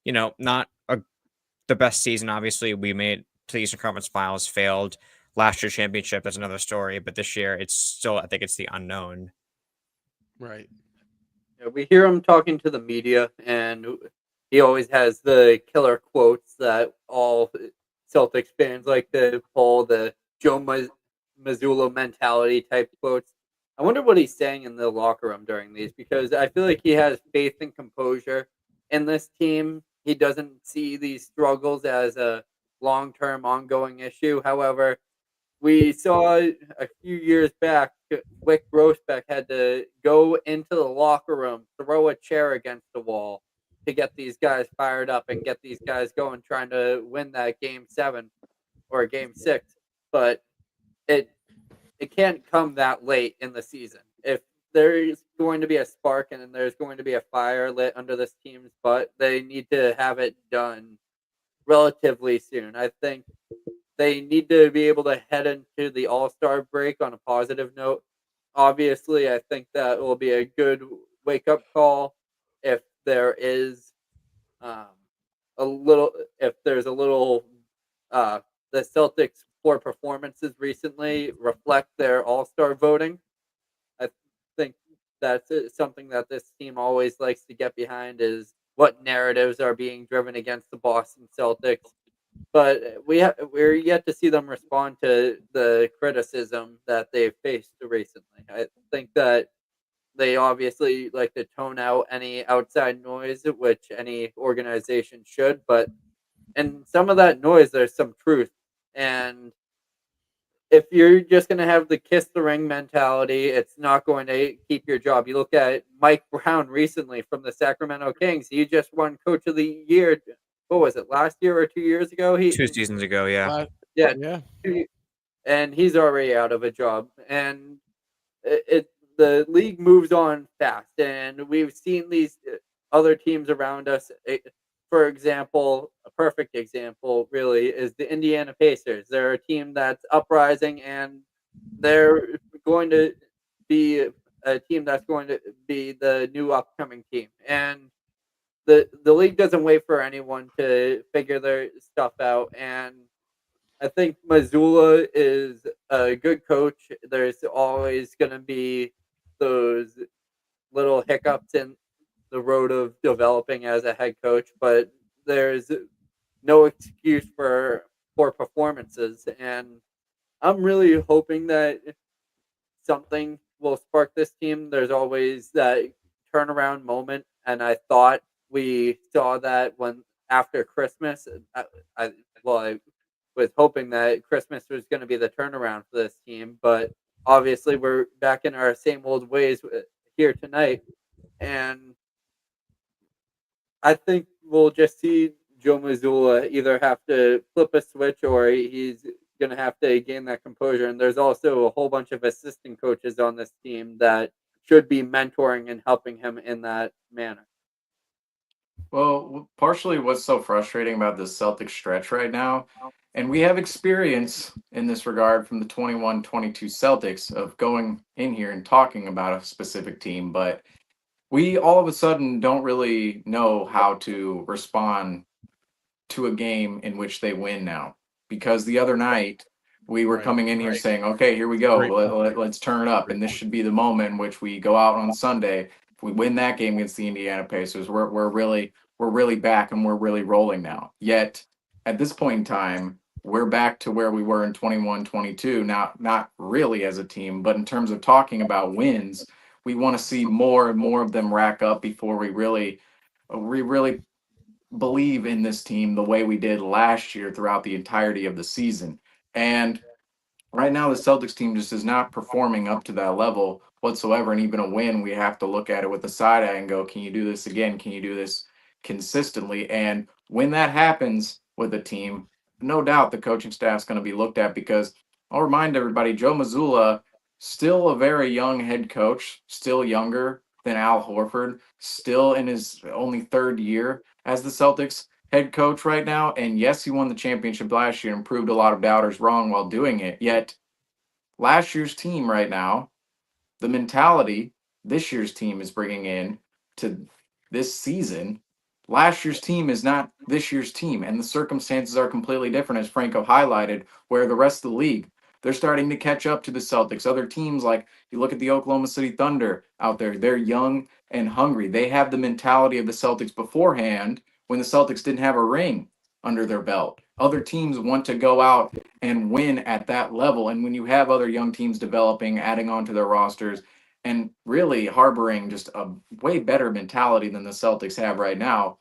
you know, the best season. Obviously, we made to the Eastern Conference Finals, failed. Last year's championship, that's another story. But this year, it's still, I think it's the unknown. Right. Yeah, we hear him talking to the media, and he always has the killer quotes that all Celtics fans like to pull, the Joe Mazzulla mentality type quotes. I wonder what he's saying in the locker room during these, because I feel like he has faith and composure in this team. He doesn't see these struggles as a long-term ongoing issue. However, we saw a few years back, Wick Grossbeck had to go into the locker room, throw a chair against the wall to get these guys fired up and get these guys going, trying to win that game 7 or game 6. But it it can't come that late in the season. If there's going to be a spark and there's going to be a fire lit under this team's butt, they need to have it done relatively soon. I think they need to be able to head into the All-Star break on a positive note. Obviously, I think that will be a good wake-up call if there is um, if there's a little, the Celtics' poor performances recently reflect their All-Star voting. I think that's something that this team always likes to get behind, is what narratives are being driven against the Boston Celtics. But we're yet to see them respond to the criticism that they've faced recently. I think that they obviously like to tone out any outside noise, which any organization should. But in some of that noise, there's some truth. And if you're just going to have the kiss the ring mentality, it's not going to keep your job. You look at Mike Brown recently from the Sacramento Kings. He just won Coach of the Year. What was it, last year or 2 years ago? 2 seasons ago, yeah. Yeah, Yeah. and he's already out of a job. And the league moves on fast, and we've seen these other teams around us. For example, a perfect example really is the Indiana Pacers. They're a team that's uprising, and they're going to be a team that's going to be the new upcoming team. And the league doesn't wait for anyone to figure their stuff out. And I think Missoula is a good coach. There's always going to be those little hiccups in the road of developing as a head coach, but there's no excuse for poor performances. And I'm really hoping that something will spark this team. There's always that turnaround moment, and I thought we saw that when after Christmas. I was hoping that Christmas was going to be the turnaround for this team, but obviously we're back in our same old ways here tonight, and I think we'll just see Joe Mazzulla either have to flip a switch or he's going to have to gain that composure. And there's also a whole bunch of assistant coaches on this team that should be mentoring and helping him in that manner. Well, partially what's so frustrating about this Celtics stretch right now, and we have experience in this regard from the 21-22 Celtics of going in here and talking about a specific team, but we all of a sudden don't really know how to respond to a game in which they win now. Because the other night we were Right. coming in here saying, okay, here we go. Great point. Let's turn it up. And this should be the moment in which we go out on Sunday. If we win that game against the Indiana Pacers, we're really back and we're really rolling now. Yet at this point in time, we're back to where we were in 21-22. Now, not really as a team, but in terms of talking about wins, we want to see more and more of them rack up before we really believe in this team the way we did last year throughout the entirety of the season. And right now, the Celtics team just is not performing up to that level whatsoever. And even a win, we have to look at it with a side eye and go, can you do this again? Can you do this consistently? And when that happens with a team, no doubt the coaching staff is going to be looked at, because I'll remind everybody, Joe Mazzulla, still a very young head coach, still younger than Al Horford, still in his only third year as the Celtics head coach right now. And yes, he won the championship last year and proved a lot of doubters wrong while doing it. Yet last year's team right now, the mentality this year's team is bringing in to this season, last year's team is not this year's team. And the circumstances are completely different, as Franco highlighted, where the rest of the league, they're starting to catch up to the Celtics. Other teams, like you look at the Oklahoma City Thunder out there, they're young and hungry. They have the mentality of the Celtics beforehand when the Celtics didn't have a ring under their belt. Other teams want to go out and win at that level. And when you have other young teams developing, adding on to their rosters, and really harboring just a way better mentality than the Celtics have right now,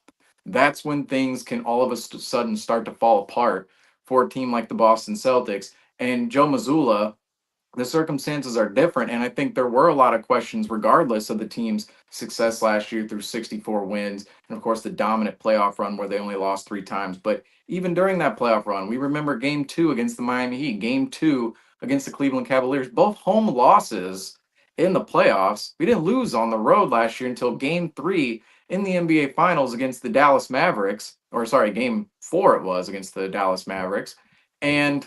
that's when things can all of a sudden start to fall apart for a team like the Boston Celtics. And Joe Mazzulla, the circumstances are different. And I think there were a lot of questions, regardless of the team's success last year through 64 wins. And of course, the dominant playoff run where they only lost 3 times. But even during that playoff run, we remember game 2 against the Miami Heat, game 2 against the Cleveland Cavaliers, both home losses in the playoffs. We didn't lose on the road last year until game 3 in the NBA Finals against the Dallas Mavericks, or sorry, game 4 it was against the Dallas Mavericks. And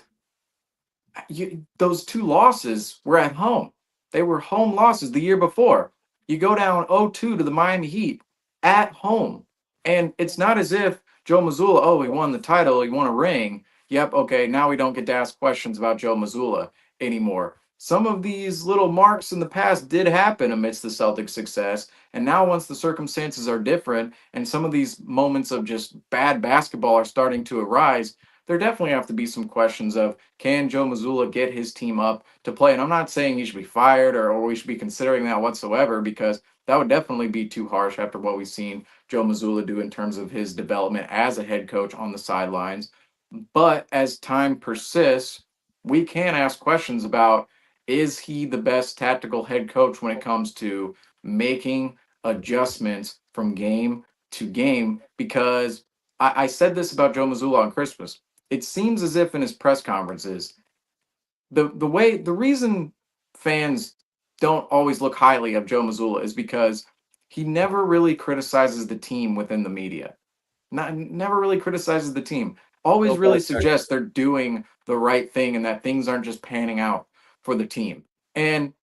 those 2 losses were at home. They were home losses the year before. You go down 0-2 to the Miami Heat at home. And it's not as if Joe Mazzulla, oh, he won the title, he won a ring. Yep, okay, now we don't get to ask questions about Joe Mazzulla anymore. Some of these little marks in the past did happen amidst the Celtics' success. And now, once the circumstances are different and some of these moments of just bad basketball are starting to arise, there definitely have to be some questions of, can Joe Mazzulla get his team up to play? And I'm not saying he should be fired or we should be considering that whatsoever, because that would definitely be too harsh after what we've seen Joe Mazzulla do in terms of his development as a head coach on the sidelines. But as time persists, we can ask questions about, is he the best tactical head coach when it comes to making adjustments from game to game? Because I said this about Joe Mazzulla on Christmas. It seems as if in his press conferences, the reason fans don't always look highly of Joe Mazzulla is because he never really criticizes the team within the media. Never really criticizes the team. Always really suggests they're doing the right thing and that things aren't just panning out for the team. And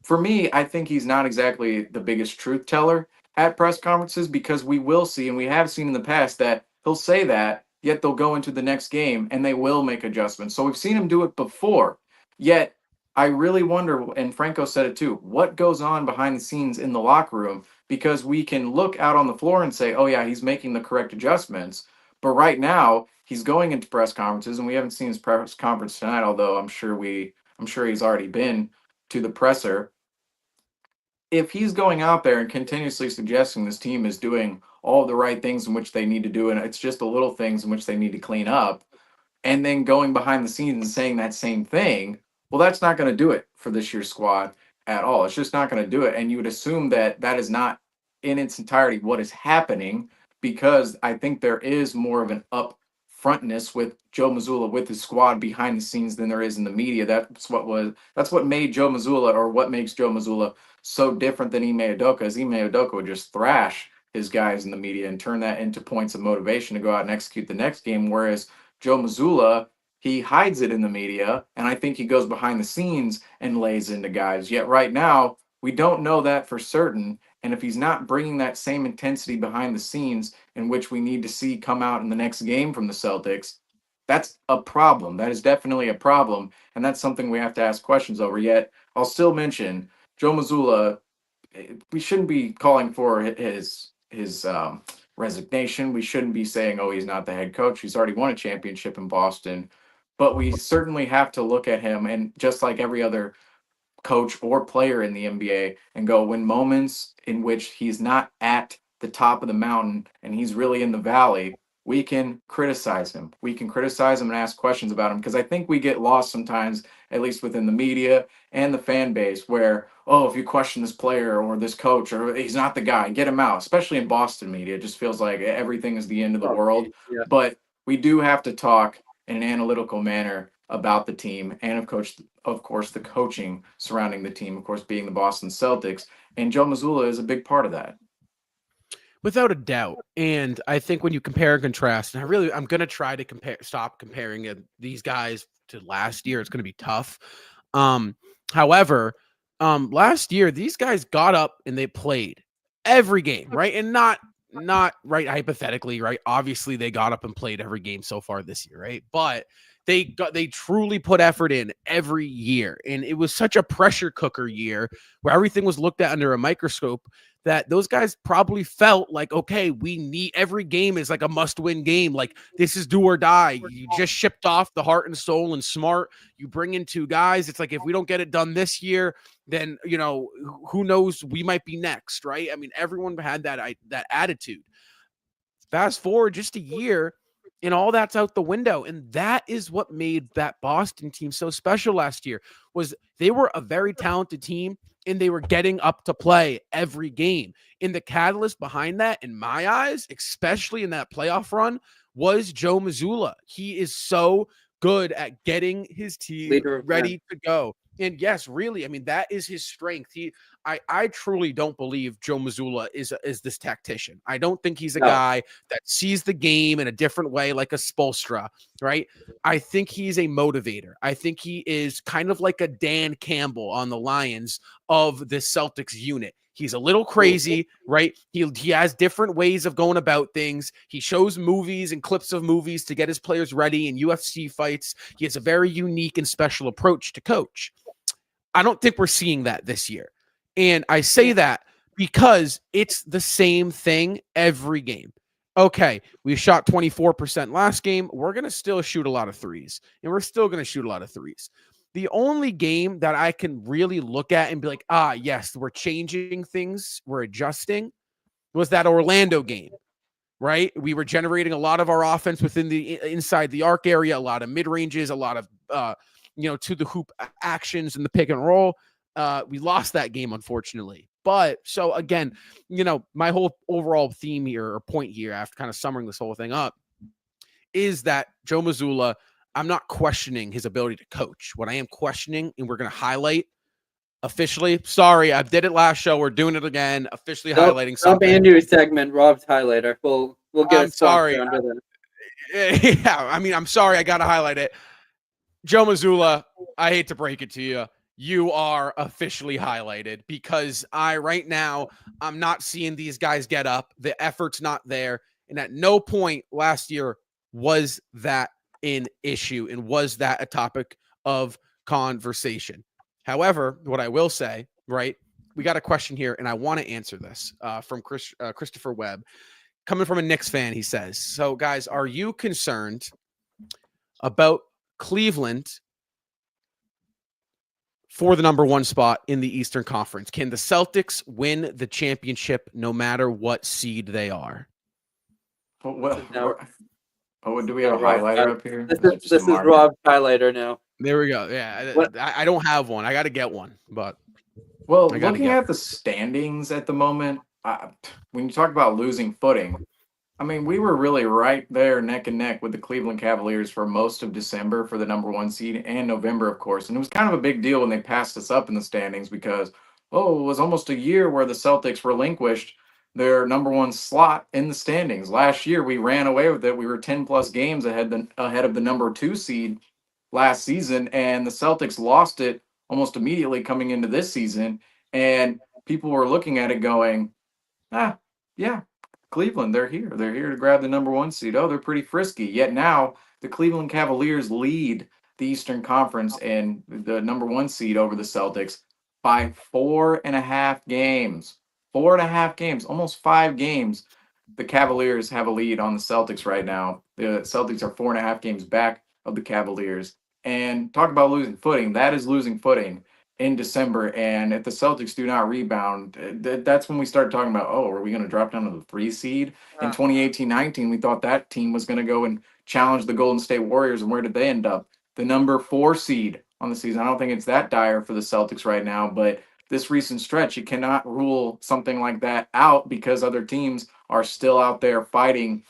for me, I think he's not exactly the biggest truth teller at press conferences, because we will see, and we have seen in the past, that he'll say that, yet they'll go into the next game and they will make adjustments. So we've seen him do it before. Yet I really wonder, and Franco said it too, what goes on behind the scenes in the locker room, because we can look out on the floor and say, oh yeah, he's making the correct adjustments. But right now he's going into press conferences, and we haven't seen his press conference tonight, although I'm sure he's already been to the presser. If he's going out there and continuously suggesting this team is doing all the right things in which they need to do, and it's just the little things in which they need to clean up, and then going behind the scenes and saying that same thing, well, that's not going to do it for this year's squad at all. It's just not going to do it. And you would assume that that is not in its entirety what is happening, because I think there is more of an upfrontness with Joe Mazzulla with his squad behind the scenes than there is in the media. That's what made Joe Mazzulla, or what makes Joe Mazzulla so different than Ime Udoka, is Ime Udoka would just thrash his guys in the media and turn that into points of motivation to go out and execute the next game. Whereas Joe Mazzulla, he hides it in the media, and I think he goes behind the scenes and lays into guys. Yet right now, we don't know that for certain. And if he's not bringing that same intensity behind the scenes in which we need to see come out in the next game from the Celtics, that's a problem. That is definitely a problem. And that's something we have to ask questions over. Yet, I'll still mention Joe Mazzulla. We shouldn't be calling for his resignation. We shouldn't be saying, oh, he's not the head coach. He's already won a championship in Boston. But we certainly have to look at him, and just like every other coach or player in the NBA, and go, when moments in which he's not at the top of the mountain and he's really in the valley, we can criticize him. We can criticize him and ask questions about him, because I think we get lost sometimes, at least within the media and the fan base, where, oh, if you question this player or this coach, or he's not the guy, get him out. Especially in Boston media, it just feels like everything is the end of the world. Yeah. But we do have to talk in an analytical manner about the team, and of course, the coaching surrounding the team, of course, being the Boston Celtics. And Joe Mazzulla is a big part of that. Without a doubt. And I think when you compare and contrast, and I'm going to try to stop comparing these guys to last year. It's going to be tough. However, last year, these guys got up and they played every game, right? And not right hypothetically, right? Obviously, they got up and played every game so far this year, right? But they truly put effort in every year. And it was such a pressure cooker year where everything was looked at under a microscope, that those guys probably felt like, okay, we need, every game is like a must-win game. Like, this is do or die. You just shipped off the heart and soul and Smart. You bring in two guys. It's like, if we don't get it done this year, then, you know, who knows, we might be next, right? I mean, everyone had that attitude. Fast forward just a year, and all that's out the window. And that is what made that Boston team so special last year, was they were a very talented team, and they were getting up to play every game. And the catalyst behind that, in my eyes, especially in that playoff run, was Joe Mazzulla. He is so good at getting his team ready to go. And yes, really, I mean, that is his strength. I truly don't believe Joe Mazzulla is this tactician. I don't think he's a guy that sees the game in a different way, like a Spoelstra, right? I think he's a motivator. I think he is kind of like a Dan Campbell on the Lions of the Celtics unit. He's a little crazy, right? He has different ways of going about things. He shows movies and clips of movies to get his players ready in UFC fights. He has a very unique and special approach to coach. I don't think we're seeing that this year. And I say that because it's the same thing every game. Okay, we shot 24% last game. We're going to still shoot a lot of threes, and we're still going to shoot a lot of threes. The only game that I can really look at and be like, yes, we're changing things, we're adjusting, was that Orlando game, right? We were generating a lot of our offense within the inside the arc area, a lot of mid-ranges, a lot of, to the hoop actions and the pick and roll. We lost that game, unfortunately. But so again, my whole overall theme here, or point here, after kind of summing this whole thing up, is that Joe Mazzulla, I'm not questioning his ability to coach. What I am questioning, and we're going to highlight officially, sorry, I did it last show. We're doing it again, officially highlighting something. Andrew's segment, Rob's highlighter. We'll get I'm sorry. Under that. Yeah, I mean, I'm sorry. I got to highlight it. Joe Mazzulla, I hate to break it to you. You are officially highlighted, because right now, I'm not seeing these guys get up. The effort's not there. And at no point last year was that an issue, and was that a topic of conversation. However, what I will say, right, we got a question here, and I want to answer this from Christopher Webb. Coming from a Knicks fan, he says, so guys, are you concerned about Cleveland for the number one spot in the Eastern Conference? Can the Celtics win the championship no matter what seed they are? Well, do we have a highlighter up here? This is Rob's highlighter now. There we go. Yeah, I don't have one. I got to get one. But looking at the standings at the moment, when you talk about losing footing, I mean, we were really right there neck and neck with the Cleveland Cavaliers for most of December for the number one seed and November, of course. And it was kind of a big deal when they passed us up in the standings because, oh, it was almost a year where the Celtics relinquished their number one slot in the standings. Last year, we ran away with it. We were 10 plus games ahead of the number two seed last season, and the Celtics lost it almost immediately coming into this season. And people were looking at it going, ah, yeah, Cleveland, they're here. They're here to grab the number one seed. Oh, they're pretty frisky. Yet now the Cleveland Cavaliers lead the Eastern Conference and the number one seed over the Celtics by 4.5 games. 4.5 games, almost 5 games. The Cavaliers have a lead on the Celtics right now. The Celtics are 4.5 games back of the Cavaliers. And talk about losing footing. That is losing footing in December. And if the Celtics do not rebound, that's when we start talking about, oh, are we going to drop down to the 3 seed? In 2018-19, we thought that team was going to go and challenge the Golden State Warriors. And where did they end up? The number 4 seed on the season. I don't think it's that dire for the Celtics right now, but this recent stretch, you cannot rule something like that out because other teams are still out there fighting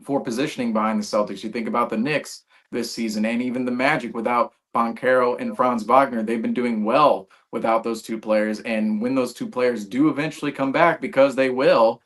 for positioning behind the Celtics. You think about the Knicks this season and even the Magic without Boncaro and Franz Wagner. They've been doing well without those two players. And when those two players do eventually come back, because they will,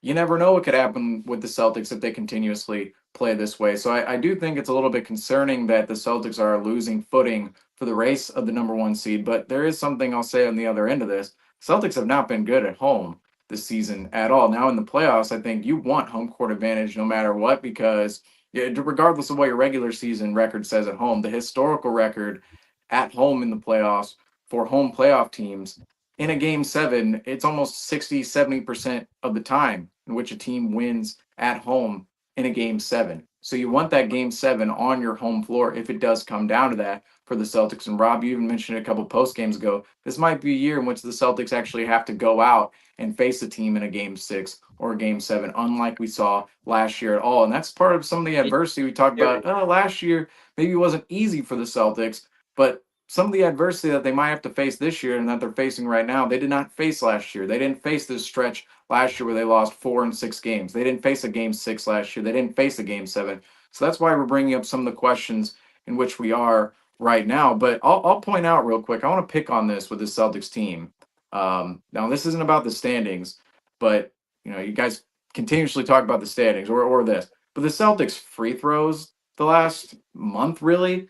you never know what could happen with the Celtics if they continuously play this way. So I do think it's a little bit concerning that the Celtics are losing footing for the race of the number one seed. But there is something I'll say on the other end of this. Celtics have not been good at home this season at all. Now in the playoffs, I think you want home court advantage no matter what, because regardless of what your regular season record says at home, the historical record at home in the playoffs for home playoff teams in a game seven, it's almost 60-70% of the time in which a team wins at home in a game seven. So you want that game seven on your home floor if it does come down to that for the Celtics. And Rob, you even mentioned it a couple post games ago. This might be a year in which the Celtics actually have to go out and face a team in a game six or a game seven, unlike we saw last year at all. And that's part of some of the adversity we talked about. Oh, last year maybe it wasn't easy for the Celtics, but some of the adversity that they might have to face this year and that they're facing right now, they did not face last year. They didn't face this stretch last year where they lost 4 and 6 games. They didn't face a game six last year. They didn't face a game seven. So that's why we're bringing up some of the questions in which we are right now. But I'll point out real quick, I want to pick on this with the Celtics team. Now, this isn't about the standings, but you guys continuously talk about the standings or this. But the Celtics free throws the last month, really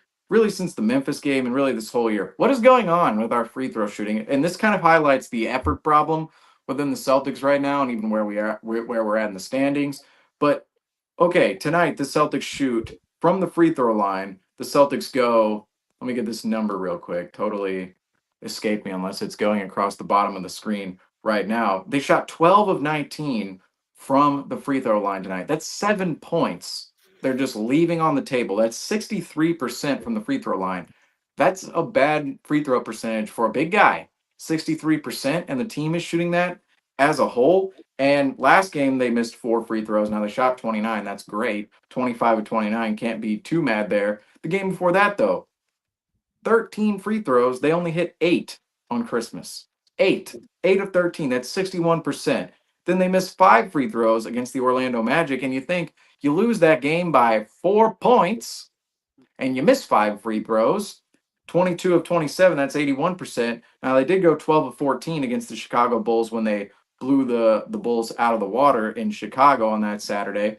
since the Memphis game and really this whole year. What is going on with our free throw shooting? And this kind of highlights the effort problem within the Celtics right now and even where we're at in the standings. But okay, tonight the Celtics shoot from the free throw line. The Celtics go, let me get this number real quick. Totally escaped me unless it's going across the bottom of the screen right now. They shot 12 of 19 from the free throw line tonight. That's 7 points they're just leaving on the table. That's 63% from the free throw line. That's a bad free throw percentage for a big guy. 63%, and the team is shooting that as a whole. And last game, they missed 4 free throws. Now they shot 29. That's great. 25 of 29. Can't be too mad there. The game before that, though, 13 free throws. They only hit 8 on Christmas. 8 of 13. That's 61%. Then they missed 5 free throws against the Orlando Magic, and you think you lose that game by 4 points, and you miss 5 free throws. 22 of 27, that's 81%. Now, they did go 12 of 14 against the Chicago Bulls when they blew the Bulls out of the water in Chicago on that Saturday.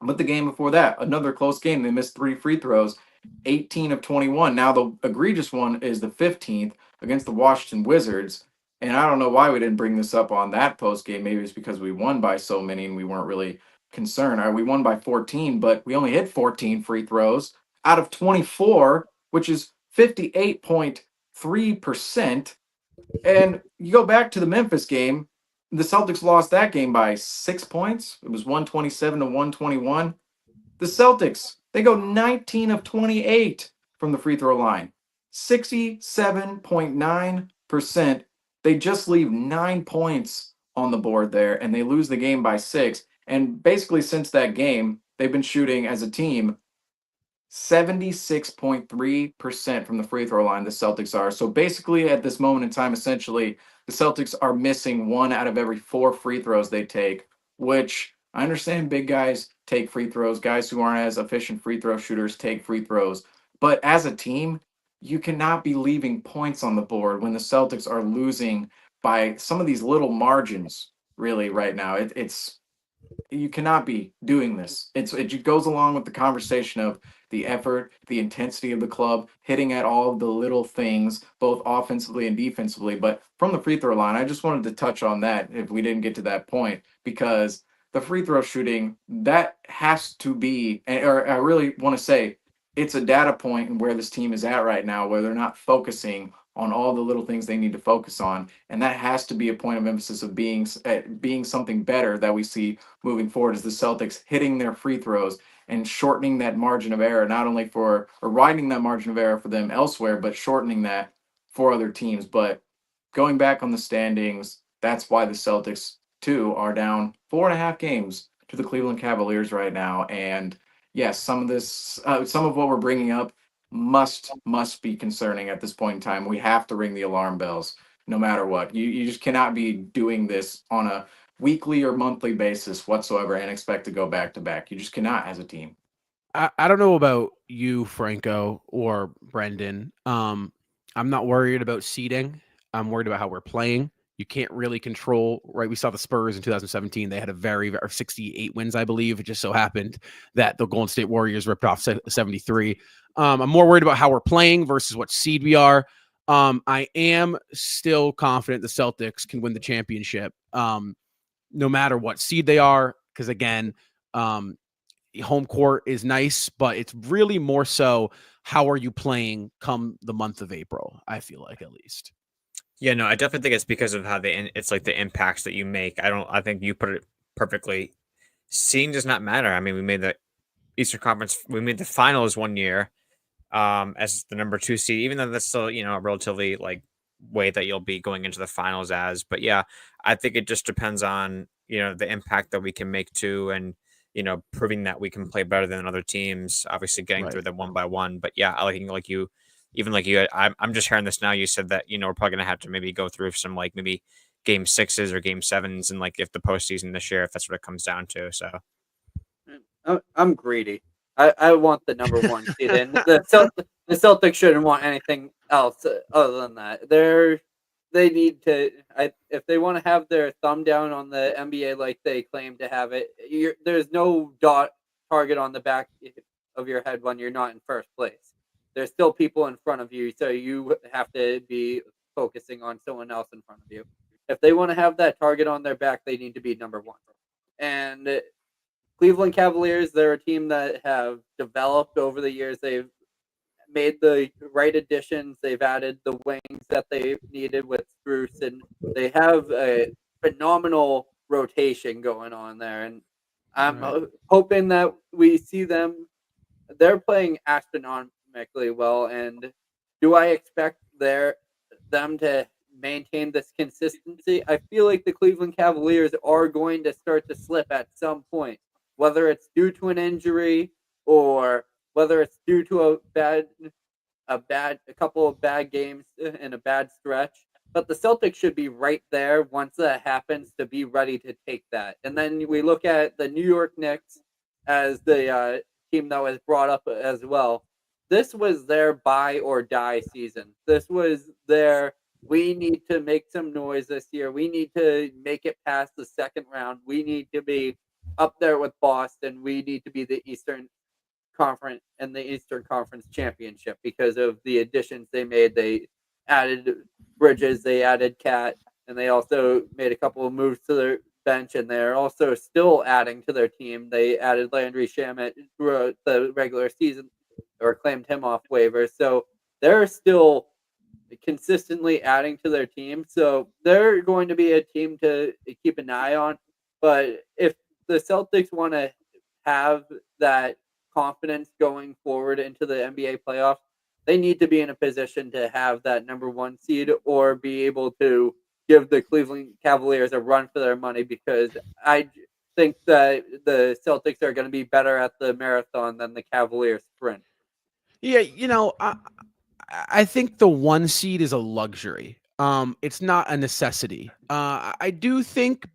But the game before that, another close game, they missed 3 free throws, 18 of 21. Now, the egregious one is the 15th against the Washington Wizards. And I don't know why we didn't bring this up on that post game. Maybe it's because we won by so many and we weren't really concerned. We won by 14, but we only hit 14 free throws out of 24, which is 58.3%. And you go back to the Memphis game, the Celtics lost that game by 6 points. It was 127 to 121. The Celtics, they go 19 of 28 from the free throw line, 67.9%. They just leave 9 points on the board there, and they lose the game by 6. And basically, since that game, they've been shooting as a team 76.3% from the free throw line, the Celtics are. So basically, at this moment in time, essentially, the Celtics are missing 1 out of every 4 free throws they take, which I understand big guys take free throws, guys who aren't as efficient free throw shooters take free throws. But as a team, you cannot be leaving points on the board when the Celtics are losing by some of these little margins, really, right now. It's you cannot be doing this. It goes along with the conversation of the effort, the intensity of the club, hitting at all of the little things, both offensively and defensively. But from the free throw line, I just wanted to touch on that if we didn't get to that point, because the free throw shooting, that has to be, or I really want to say, it's a data point in where this team is at right now, where they're not focusing on all the little things they need to focus on, and that has to be a point of emphasis of being something better that we see moving forward, is the Celtics hitting their free throws and shortening that margin of error, not only for, or widening that margin of error for them elsewhere, but shortening that for other teams. But going back on the standings, that's why the Celtics too are down 4.5 games to the Cleveland Cavaliers right now. And yes, some of what we're bringing up must be concerning at this point in time. We have to ring the alarm bells no matter what. You just cannot be doing this on a weekly or monthly basis whatsoever and expect to go back to back. You just cannot as a team. I don't know about you, Franco or Brendan. I'm not worried about seeding. I'm worried about how we're playing. You can't really control, right? We saw the Spurs in 2017. They had a very 68 wins, I believe. It just so happened that the Golden State Warriors ripped off 73. I'm more worried about how we're playing versus what seed we are. I am still confident the Celtics can win the championship, no matter what seed they are. Because again, home court is nice, but it's really more so how are you playing come the month of April, I feel like, at least. Yeah, no, I definitely think it's because of how it's like the impacts that you make. I think you put it perfectly. Seeding does not matter. I mean, we made the Eastern Conference, we made the finals one year as the number 2 seed, even though that's still, a relatively like way that you'll be going into the finals as. But yeah, I think it just depends on, the impact that we can make too, and proving that we can play better than other teams, obviously getting Right. through them one by one. But yeah, I'm just hearing this now. You said that, we're probably going to have to maybe go through some like maybe game 6s or game 7s and like if the postseason this year, if that's what it comes down to. So I'm greedy. I want the number 1 seed in. The Celtics shouldn't want anything else other than that. They need to. If they want to have their thumb down on the NBA like they claim to have it, there's no target on the back of your head when you're not in first place. There's still people in front of you, so you have to be focusing on someone else in front of you. If they want to have that target on their back, they need to be number 1. And Cleveland Cavaliers, they're a team that have developed over the years. They've made the right additions. They've added the wings that they needed with Bruce, and they have a phenomenal rotation going on there. And I'm hoping that we see them. They're playing astronomically well, and do I expect them to maintain this consistency? I feel like the Cleveland Cavaliers are going to start to slip at some point, whether it's due to an injury or whether it's due to a couple of bad games and a bad stretch. But the Celtics should be right there once that happens to be ready to take that. And then we look at the New York Knicks as the team that was brought up as well. This was their buy or die season. This was we need to make some noise this year. We need to make it past the second round. We need to be up there with Boston. We need to be the Eastern Conference and the Eastern Conference Championship because of the additions they made. They added Bridges, they added Cat, and they also made a couple of moves to their bench, and they're also still adding to their team. They added Landry Shamet throughout the regular season or claimed him off waivers. So they're still consistently adding to their team. So they're going to be a team to keep an eye on. But if the Celtics want to have that confidence going forward into the NBA playoffs, they need to be in a position to have that number 1 seed or be able to give the Cleveland Cavaliers a run for their money, because I think that the Celtics are going to be better at the marathon than the Cavaliers sprint. Yeah, I think the 1 seed is a luxury. It's not a necessity. I do think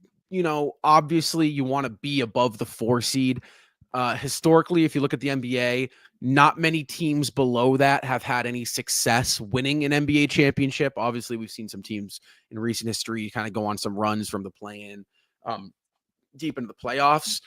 obviously you want to be above the 4 seed. Historically, if you look at the NBA, not many teams below that have had any success winning an NBA championship. Obviously, we've seen some teams in recent history kind of go on some runs from the play-in deep into the playoffs.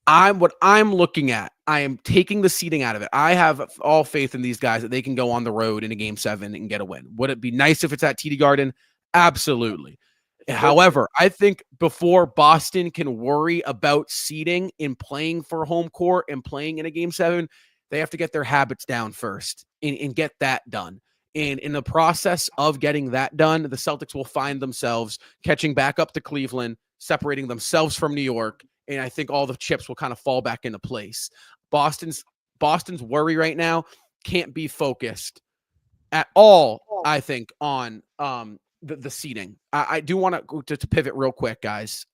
What I'm looking at, I am taking the seeding out of it. I have all faith in these guys that they can go on the road in a game 7 and get a win. Would it be nice if it's at TD Garden? Absolutely. However, I think before Boston can worry about seeding and playing for home court and playing in a game 7, they have to get their habits down first and get that done. And in the process of getting that done, the Celtics will find themselves catching back up to Cleveland, separating themselves from New York, and I think all the chips will kind of fall back into place. Boston's worry right now can't be focused at all, I think, on the seating. I do want to pivot real quick, guys,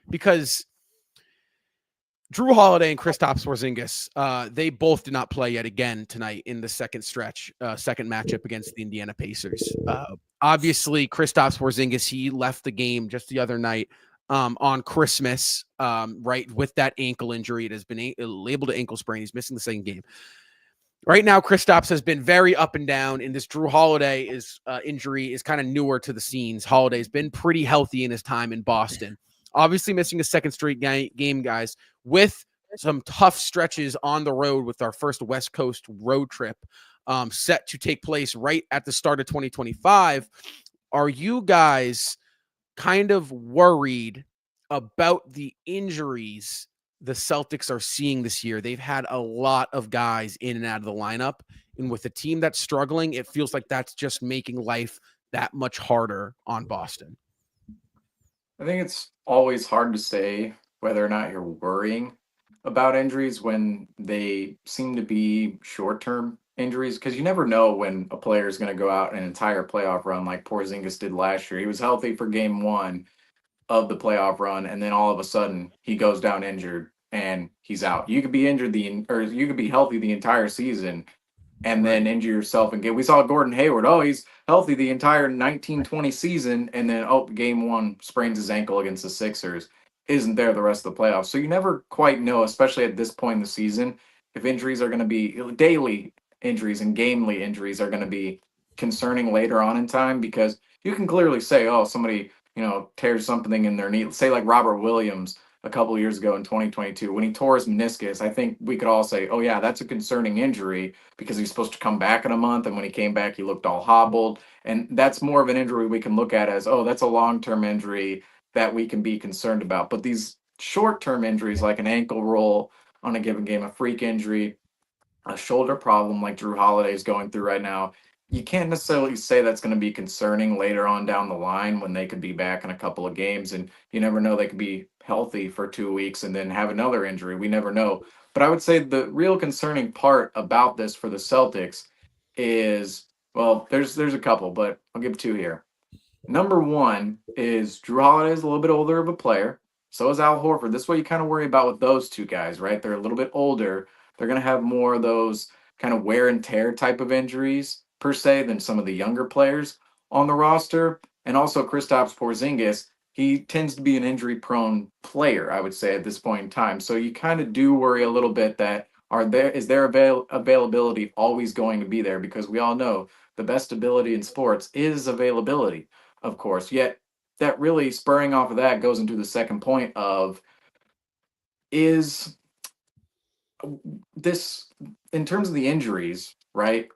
because Drew Holiday and Kristaps Porzingis, they both did not play yet again tonight in the second matchup against the Indiana Pacers. Obviously, Kristaps Porzingis, he left the game just the other night on Christmas, right, with that ankle injury. It has been labeled an ankle sprain. He's missing the second game. Right now, Kristaps has been very up and down, and this Drew Holiday injury is kind of newer to the scenes. Holiday's been pretty healthy in his time in Boston. Obviously missing a second straight game, guys, with some tough stretches on the road with our first West Coast road trip set to take place right at the start of 2025. Are you guys kind of worried about the injuries the Celtics are seeing this year? They've had a lot of guys in and out of the lineup, and with a team that's struggling, it feels like that's just making life that much harder on Boston. I think it's always hard to say whether or not you're worrying about injuries when they seem to be short-term injuries, because you never know when a player is going to go out an entire playoff run like Porzingis did last year. He was healthy for game 1 of the playoff run, and then all of a sudden he goes down injured and he's out. You could be injured or you could be healthy the entire season and then injure yourself and we saw Gordon Hayward. Oh, he's healthy the entire 1920 season, and then game 1 sprains his ankle against the Sixers. Isn't there the rest of the playoffs? So you never quite know, especially at this point in the season, if injuries are going to be daily injuries and gamely injuries are going to be concerning later on in time, because you can clearly say, oh, somebody tears something in their knee. Say like Robert Williams a couple of years ago in 2022 when he tore his meniscus. I think we could all say, oh yeah, that's a concerning injury because he's supposed to come back in a month, and when he came back, he looked all hobbled. And that's more of an injury we can look at as, oh, that's a long-term injury that we can be concerned about. But these short-term injuries, like an ankle roll on a given game, a freak injury, a shoulder problem like Drew Holiday is going through right now, you can't necessarily say that's going to be concerning later on down the line when they could be back in a couple of games, and you never know, they could be healthy for 2 weeks and then have another injury. We never know. But I would say the real concerning part about this for the Celtics is, well, there's a couple, but I'll give 2 here. Number 1 is Drew Holiday is a little bit older of a player. So is Al Horford. This is what you kind of worry about with those 2 guys, right? They're a little bit older. They're going to have more of those kind of wear and tear type of injuries per se than some of the younger players on the roster. And also Kristaps Porzingis, he tends to be an injury prone player, I would say, at this point in time. So you kind of do worry a little bit that is their availability always going to be there, because we all know the best ability in sports is availability, of course. Yet that really, spurring off of that, goes into the second point of, is this, in terms of the injuries, right?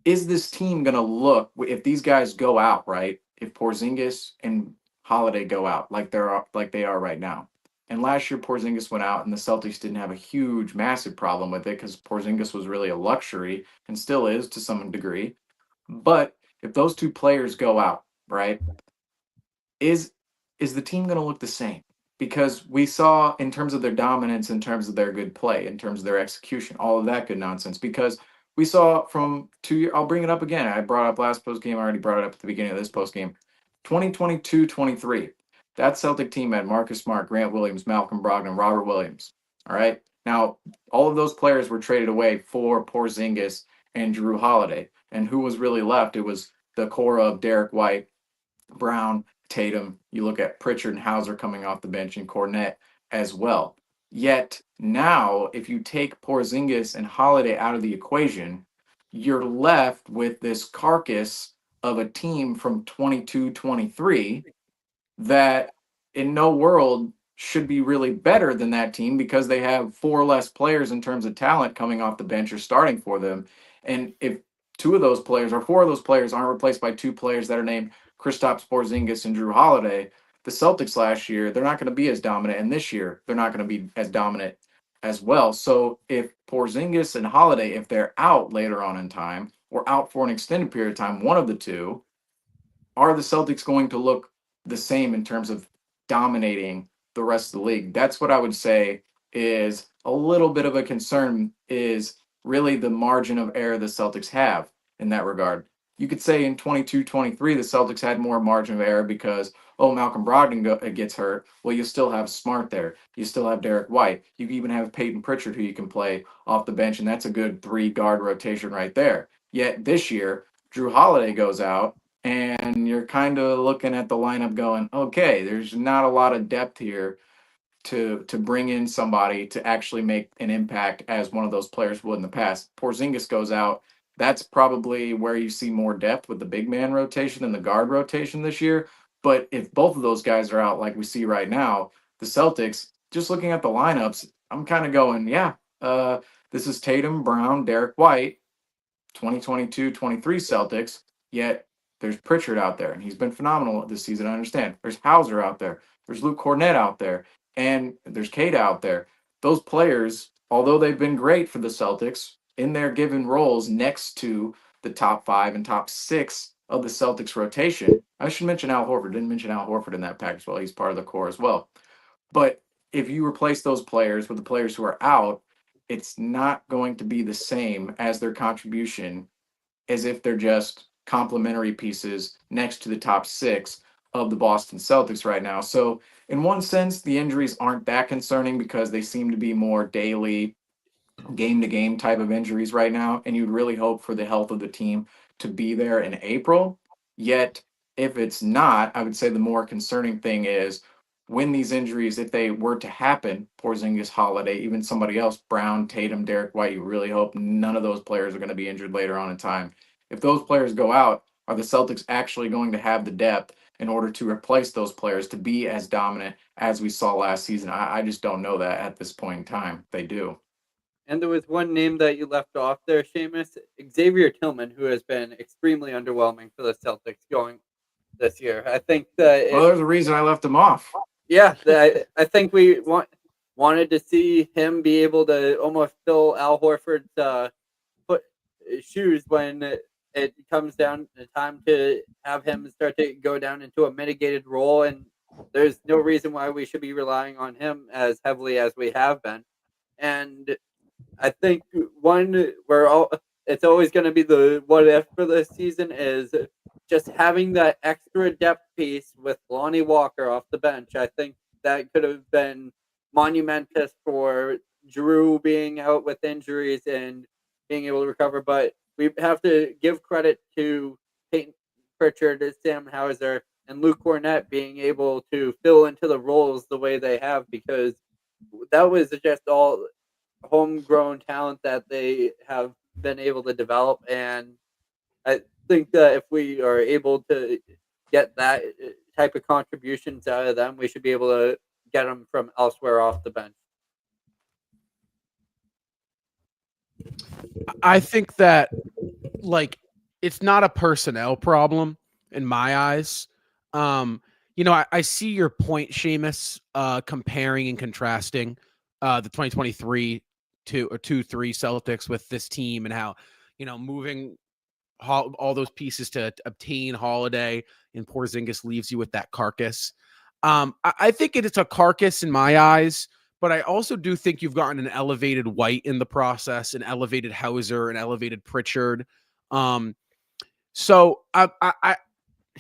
Is this team going to look, if these guys go out, right? If Porzingis and Holiday go out like they are right now. And last year Porzingis went out and the Celtics didn't have a huge, massive problem with it because Porzingis was really a luxury and still is to some degree. But if those 2 players go out, right? Is the team going to look the same? Because we saw, in terms of their dominance, in terms of their good play, in terms of their execution, all of that good nonsense, because we saw from 2 years, I'll bring it up again. I brought up last post game. I already brought it up at the beginning of this post game. 2022-23. That Celtic team had Marcus Smart, Grant Williams, Malcolm Brogdon, Robert Williams. All right. Now, all of those players were traded away for Porzingis and Drew Holiday. And who was really left? It was the core of Derek White, Brown, Tatum, you look at Pritchard and Hauser coming off the bench, and Cornette as well. Yet now, if you take Porzingis and Holiday out of the equation, you're left with this carcass of a team from 22-23 that in no world should be really better than that team because they have 4 less players in terms of talent coming off the bench or starting for them. And if 2 of those players or 4 of those players aren't replaced by 2 players that are named Kristaps Porzingis and Drew Holiday, the Celtics last year, they're not going to be as dominant. And this year, they're not going to be as dominant as well. So if Porzingis and Holiday, if they're out later on in time or out for an extended period of time, one of the two, are the Celtics going to look the same in terms of dominating the rest of the league? That's what I would say is a little bit of a concern, is really the margin of error the Celtics have in that regard. You could say in 22-23, the Celtics had more margin of error because, oh, Malcolm Brogdon gets hurt. Well, you still have Smart there. You still have Derek White. You can even have Peyton Pritchard, who you can play off the bench, and that's a good 3-guard rotation right there. Yet this year, Drew Holiday goes out, and you're kind of looking at the lineup going, okay, there's not a lot of depth here to bring in somebody to actually make an impact as one of those players would in the past. Porzingis goes out. That's probably where you see more depth with the big man rotation than the guard rotation this year. But if both of those guys are out like we see right now, the Celtics, just looking at the lineups, I'm kind of going, this is Tatum, Brown, Derek White, 2022-23 Celtics, yet there's Pritchard out there, and he's been phenomenal this season, I understand. There's Hauser out there. There's Luke Cornette out there. And there's Kate out there. Those players, although they've been great for the Celtics in their given roles next to the top 5 and top 6 of the Celtics rotation. I should mention Al Horford. Didn't mention Al Horford in that package. Well, he's part of the core as well. But if you replace those players with the players who are out, it's not going to be the same as their contribution as if they're just complementary pieces next to the top 6 of the Boston Celtics right now. So in one sense, the injuries aren't that concerning because they seem to be more daily, game-to-game type of injuries right now, and you'd really hope for the health of the team to be there in April. Yet, if it's not, I would say the more concerning thing is when these injuries, if they were to happen, Porzingis, Holiday, even somebody else, Brown, Tatum, Derek White, you really hope none of those players are going to be injured later on in time. If those players go out, are the Celtics actually going to have the depth in order to replace those players to be as dominant as we saw last season? I just don't know that at this point in time. They do. And there was one name that you left off there, Seamus, Xavier Tillman, who has been extremely underwhelming for the Celtics going this year. I think that Well, there's a reason I left him off. Yeah, I think we wanted to see him be able to almost fill Al Horford's shoes when it comes down to time to have him start to go down into a mitigated role, and there's no reason why we should be relying on him as heavily as we have been. And I think it's always going to be the what if for this season is just having that extra depth piece with Lonnie Walker off the bench. I think that could have been monumentous for Drew being out with injuries and being able to recover. But we have to give credit to Peyton Pritchard, Sam Hauser, and Luke Cornette being able to fill into the roles the way they have, because that was just all homegrown talent that they have been able to develop. And I think that if we are able to get that type of contributions out of them, we should be able to get them from elsewhere off the bench. I think that, it's not a personnel problem in my eyes. I see your point, Seamus, comparing and contrasting the 2023 2-3 Celtics with this team, and how, moving all those pieces to obtain Holiday and Porzingis leaves you with that carcass. I think it's a carcass in my eyes, but I also do think you've gotten an elevated White in the process, an elevated Hauser, an elevated Pritchard. So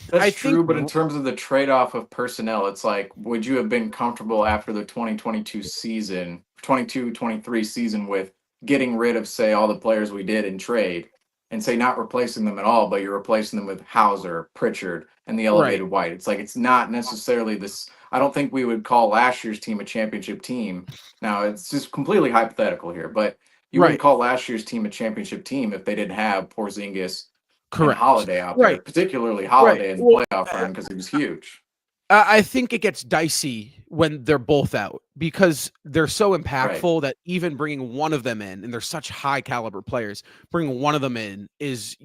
That's true, but in terms of the trade-off of personnel, it's like, would you have been comfortable after the 2022 season, 22-23 season, with getting rid of, say, all the players we did in trade and say not replacing them at all, but you're replacing them with Hauser, Pritchard, and the Right. elevated White. It's like it's not necessarily this. I don't think we would call last year's team a championship team. Now it's just completely hypothetical here, but you wouldn't Right. call last year's team a championship team if they didn't have Porzingis and Correct. Holiday out there, Right. particularly Right. Holiday in the Well, playoff run because he was huge. I think it gets dicey when they're both out because they're so Right. impactful that even bringing one of them in, and they're such high caliber players, bringing one of them in is,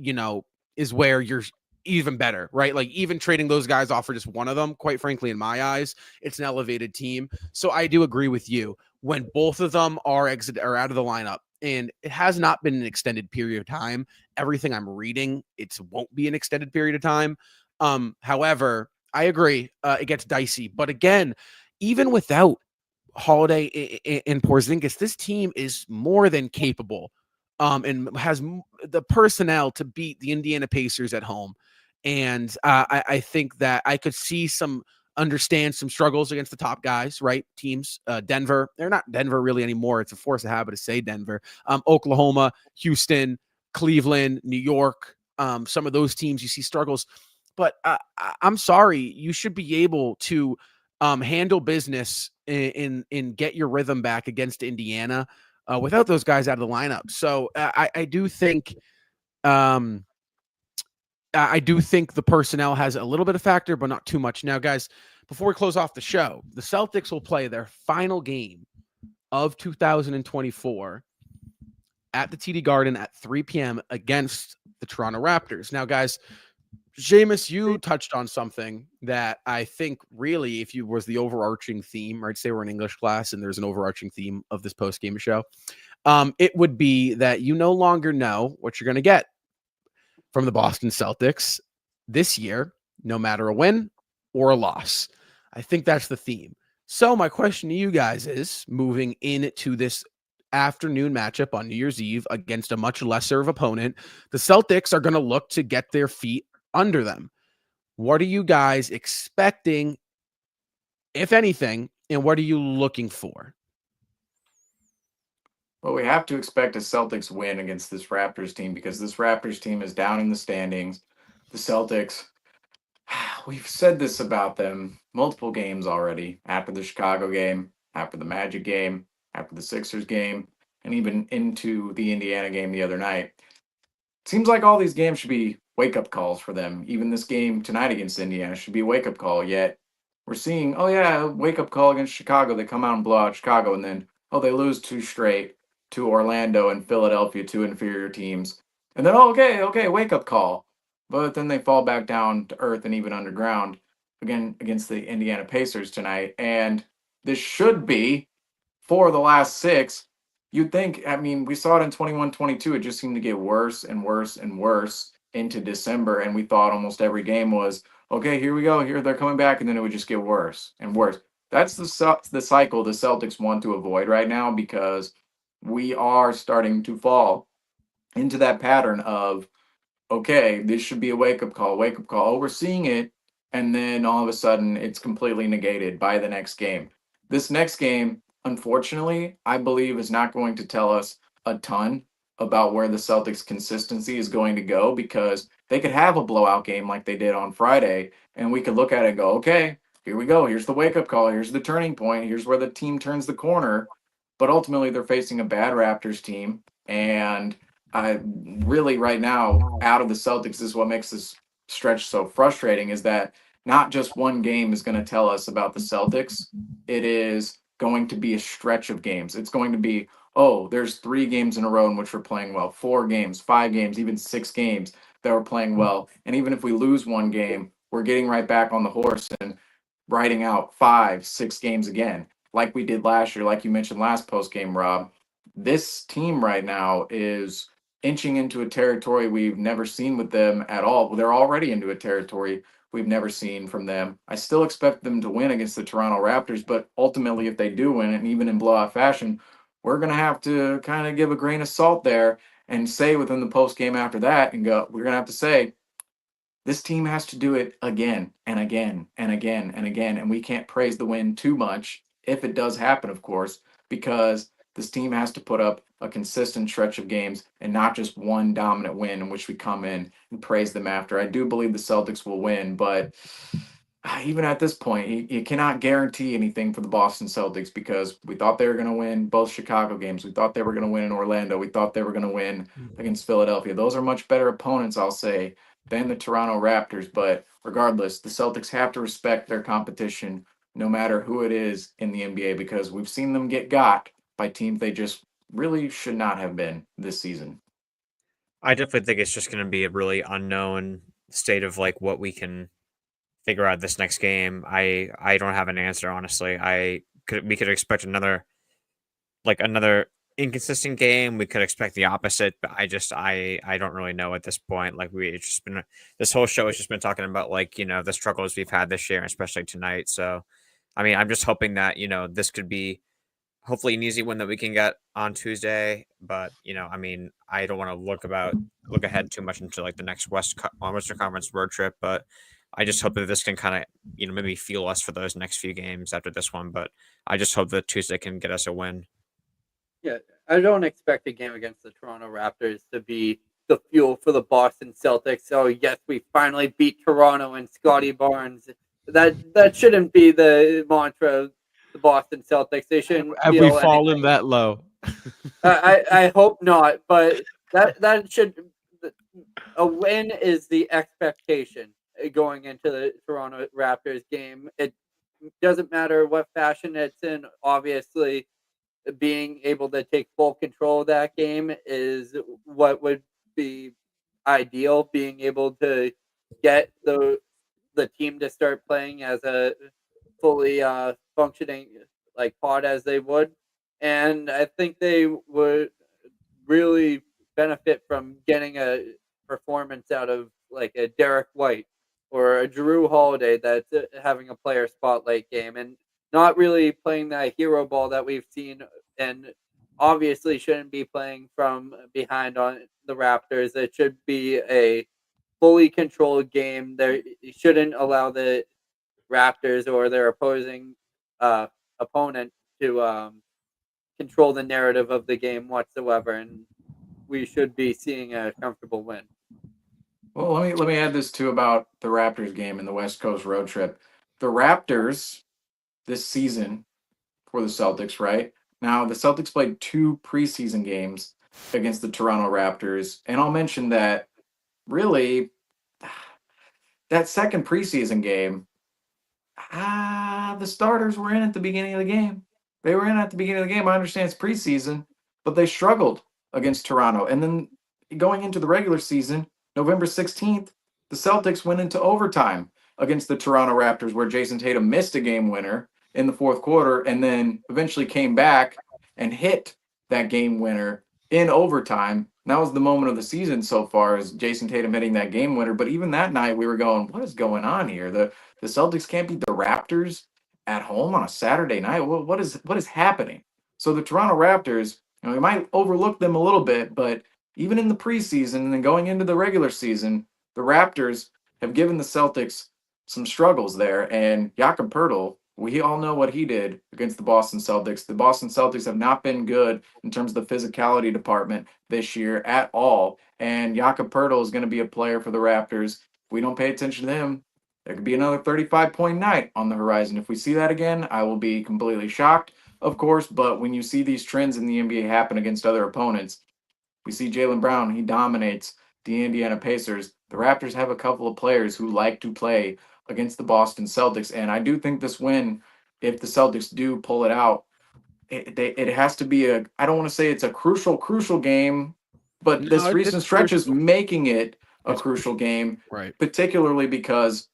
is where you're even better, right? Like even trading those guys off for just one of them, quite frankly, in my eyes, it's an elevated team. So I do agree with you when both of them are out of the lineup, and it has not been an extended period of time. Everything I'm reading, it won't be an extended period of time. However, I agree. It gets dicey, but again, even without Holiday and Porzingis, this team is more than capable, and has the personnel to beat the Indiana Pacers at home. And I think that I could see understand some struggles against the top guys, right? Teams, Denver, they're not Denver really anymore. It's a force of habit to say Denver. Oklahoma, Houston, Cleveland, New York. Some of those teams you see struggles. But I'm sorry, you should be able to handle business and get your rhythm back against Indiana without those guys out of the lineup. So I do think the personnel has a little bit of factor, but not too much. Now, guys, before we close off the show, the Celtics will play their final game of 2024 at the TD Garden at 3 p.m. against the Toronto Raptors. Now, guys, Seamus, you touched on something that I think really, if you was the overarching theme, right? Say we're in English class and there's an overarching theme of this post-game show. It would be that you no longer know what you're going to get from the Boston Celtics this year, no matter a win or a loss. I think that's the theme. So my question to you guys is, moving into this afternoon matchup on New Year's Eve against a much lesser of opponent, the Celtics are going to look to get their feet under them. What are you guys expecting, if anything, and what are you looking for? Well, we have to expect a Celtics win against this Raptors team because this Raptors team is down in the standings. The Celtics, we've said this about them multiple games already, after the Chicago game, after the Magic game, after the Sixers game, and even into the Indiana game the other night. Seems like all these games should be wake-up calls for them. Even this game tonight against Indiana should be a wake-up call, yet we're seeing, oh yeah, wake-up call against Chicago. They come out and blow out Chicago, and then, oh, they lose two straight to Orlando and Philadelphia, two inferior teams. And then, oh, okay, wake-up call. But then they fall back down to earth and even underground again against the Indiana Pacers tonight. And this should be, for the last six, you'd think, I mean, we saw it in 21-22. It just seemed to get worse and worse and worse into December. And we thought almost every game was, okay, here we go. Here they're coming back. And then it would just get worse and worse. That's the cycle the Celtics want to avoid right now because we are starting to fall into that pattern of, okay, this should be a wake-up call, wake-up call. Oh, we're seeing it. And then all of a sudden, it's completely negated by the next game. This next game, unfortunately, I believe is not going to tell us a ton about where the Celtics' consistency is going to go because they could have a blowout game like they did on Friday, and we could look at it and go, okay, here we go. Here's the wake-up call. Here's the turning point. Here's where the team turns the corner. But ultimately, they're facing a bad Raptors team, and I really right now out of the Celtics this is what makes this stretch so frustrating is that not just one game is going to tell us about the Celtics. It is going to be a stretch of games. It's going to be, oh, there's 3 games in a row in which we're playing well, 4 games, 5 games, even 6 games that we're playing well. And even if we lose one game, we're getting right back on the horse and riding out 5, 6 games again, like we did last year, like you mentioned last post game, Rob. This team right now is inching into a territory we've never seen with them at all. They're already into a territory we've never seen from them. I still expect them to win against the Toronto Raptors, but ultimately, if they do win, and even in blowout fashion, we're going to have to kind of give a grain of salt there and say within the post game after that and go, we're going to have to say, this team has to do it again and again and again and again. And we can't praise the win too much if it does happen, of course, because This team has to put up a consistent stretch of games and not just one dominant win in which we come in and praise them after. I do believe the Celtics will win, but even at this point, you cannot guarantee anything for the Boston Celtics because we thought they were going to win both Chicago games. We thought they were going to win in Orlando. We thought they were going to win against Philadelphia. Those are much better opponents, I'll say, than the Toronto Raptors. But regardless, the Celtics have to respect their competition no matter who it is in the NBA because we've seen them get got by teams they just really should not have been this season. I definitely think it's just going to be a really unknown state of like what we can figure out this next game. I don't have an answer, honestly. We could expect another inconsistent game. We could expect the opposite, but I don't really know at this point. Like it's just been this whole show has just been talking about like, the struggles we've had this year, especially tonight. So I mean, I'm just hoping that, this could be hopefully an easy win that we can get on Tuesday. But, I mean, I don't want to look ahead too much into like the next Western Conference road trip, but I just hope that this can kind of, maybe fuel us for those next few games after this one. But I just hope that Tuesday can get us a win. Yeah, I don't expect a game against the Toronto Raptors to be the fuel for the Boston Celtics. So yes, we finally beat Toronto and Scotty Barnes. That shouldn't be the mantra of the Boston Celtics. They shouldn't. Have we fallen that low? I hope not, but that should. A win is the expectation going into the Toronto Raptors game. It doesn't matter what fashion it's in. Obviously, being able to take full control of that game is what would be ideal. Being able to get the team to start playing as a fully functioning like pod as they would, and I think they would really benefit from getting a performance out of like a Derek White or a Drew Holiday that's having a player spotlight game and not really playing that hero ball that we've seen and obviously shouldn't be playing from behind on the Raptors. It should be a fully controlled game. There shouldn't allow the Raptors or their opposing opponent to control the narrative of the game whatsoever, and we should be seeing a comfortable win. Well, let me add this too about the Raptors game and the West Coast road trip. The Raptors this season for the Celtics, right? Now, the Celtics played 2 preseason games against the Toronto Raptors, and I'll mention that really that second preseason game, the starters were in at the beginning of the game. They were in at the beginning of the game. I understand it's preseason, but they struggled against Toronto. And then going into the regular season, November 16th, the Celtics went into overtime against the Toronto Raptors, where Jason Tatum missed a game winner in the fourth quarter and then eventually came back and hit that game winner in overtime. And that was the moment of the season so far, is Jason Tatum hitting that game winner. But even that night, we were going, what is going on here? The Celtics can't beat the Raptors at home on a Saturday night. What is happening? So the Toronto Raptors, we might overlook them a little bit, but even in the preseason and then going into the regular season, the Raptors have given the Celtics some struggles there. And Jakob Poeltl, we all know what he did against the Boston Celtics. The Boston Celtics have not been good in terms of the physicality department this year at all. And Jakob Poeltl is going to be a player for the Raptors. If we don't pay attention to him, there could be another 35-point night on the horizon. If we see that again, I will be completely shocked, of course. But when you see these trends in the NBA happen against other opponents, we see Jaylen Brown, he dominates the Indiana Pacers. The Raptors have a couple of players who like to play against the Boston Celtics. And I do think this win, if the Celtics do pull it out, it has to be I don't want to say it's a crucial game, but this recent stretch is making it a crucial game, right? Particularly because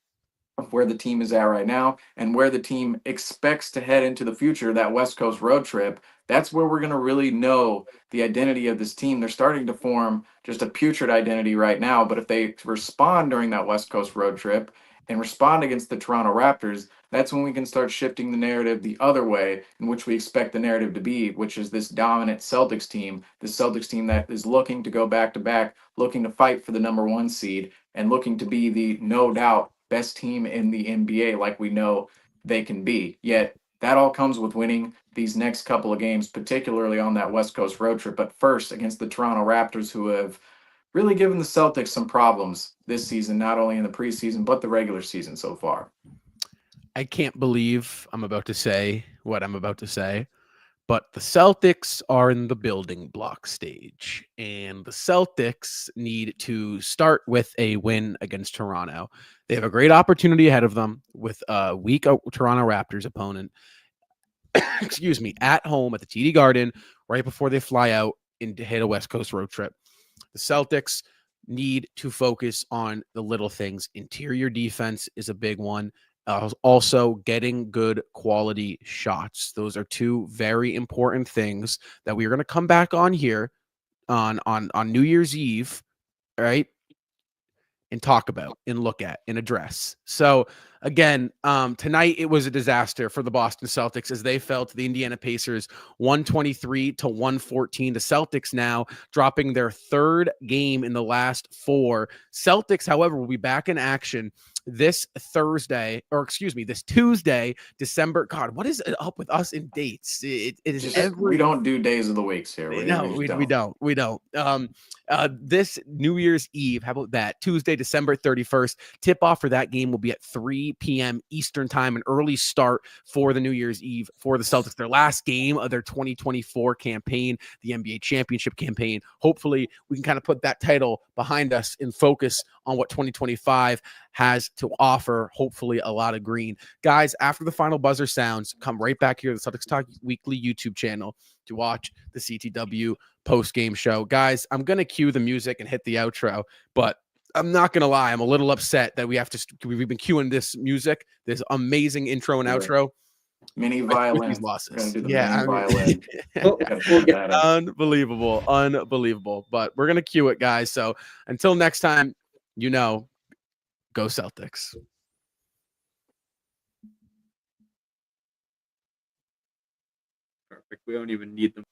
of where the team is at right now and where the team expects to head into the future, that West Coast road trip. That's where we're going to really know the identity of this team. They're starting to form just a putrid identity right now, but if they respond during that West Coast road trip and respond against the Toronto Raptors, that's when we can start shifting the narrative the other way, in which we expect the narrative to be, which is this dominant Celtics team, this Celtics team that is looking to go back-to-back, looking to fight for the number 1 seed, and looking to be the, no doubt, best team in the NBA like we know they can be. Yet That all comes with winning these next couple of games, particularly on that West Coast road trip. But first, against the Toronto Raptors, who have really given the Celtics some problems this season, not only in the preseason, but the regular season so far. I can't believe I'm about to say what I'm about to say, but the Celtics are in the building block stage, and the Celtics need to start with a win against Toronto. They have a great opportunity ahead of them with a weak Toronto Raptors opponent, excuse me, at home at the TD Garden right before they fly out and hit a West Coast road trip. The Celtics need to focus on the little things. Interior defense is a big one. Also, getting good quality shots. Those are two very important things that we are going to come back on here on New Year's Eve, right? And talk about and look at and address. So again, tonight it was a disaster for the Boston Celtics as they fell to the Indiana Pacers 123 to 114. The Celtics now dropping their third game in the last 4. Celtics, however, will be back in action this Tuesday, December. God, what is it up with us in dates? It is we don't do days of the weeks here. We don't. This New Year's Eve, how about that? Tuesday, December 31st. Tip off for that game will be at 3 p.m. Eastern time, an early start for the New Year's Eve for the Celtics. Their last game of their 2024 campaign, the NBA championship campaign. Hopefully, we can kind of put that title behind us and focus on what 2025 has to offer. Hopefully, a lot of green. Guys, after the final buzzer sounds, come right back here to the Celtics Talk Weekly YouTube channel to watch the CTW post-game show. Guys, I'm going to cue the music and hit the outro, but I'm not going to lie. I'm a little upset that we've been cueing this music, this amazing intro and outro. Mini violin. These losses. Violin. Unbelievable. But we're going to cue it, guys. So until next time, go Celtics. Perfect. We don't even need them.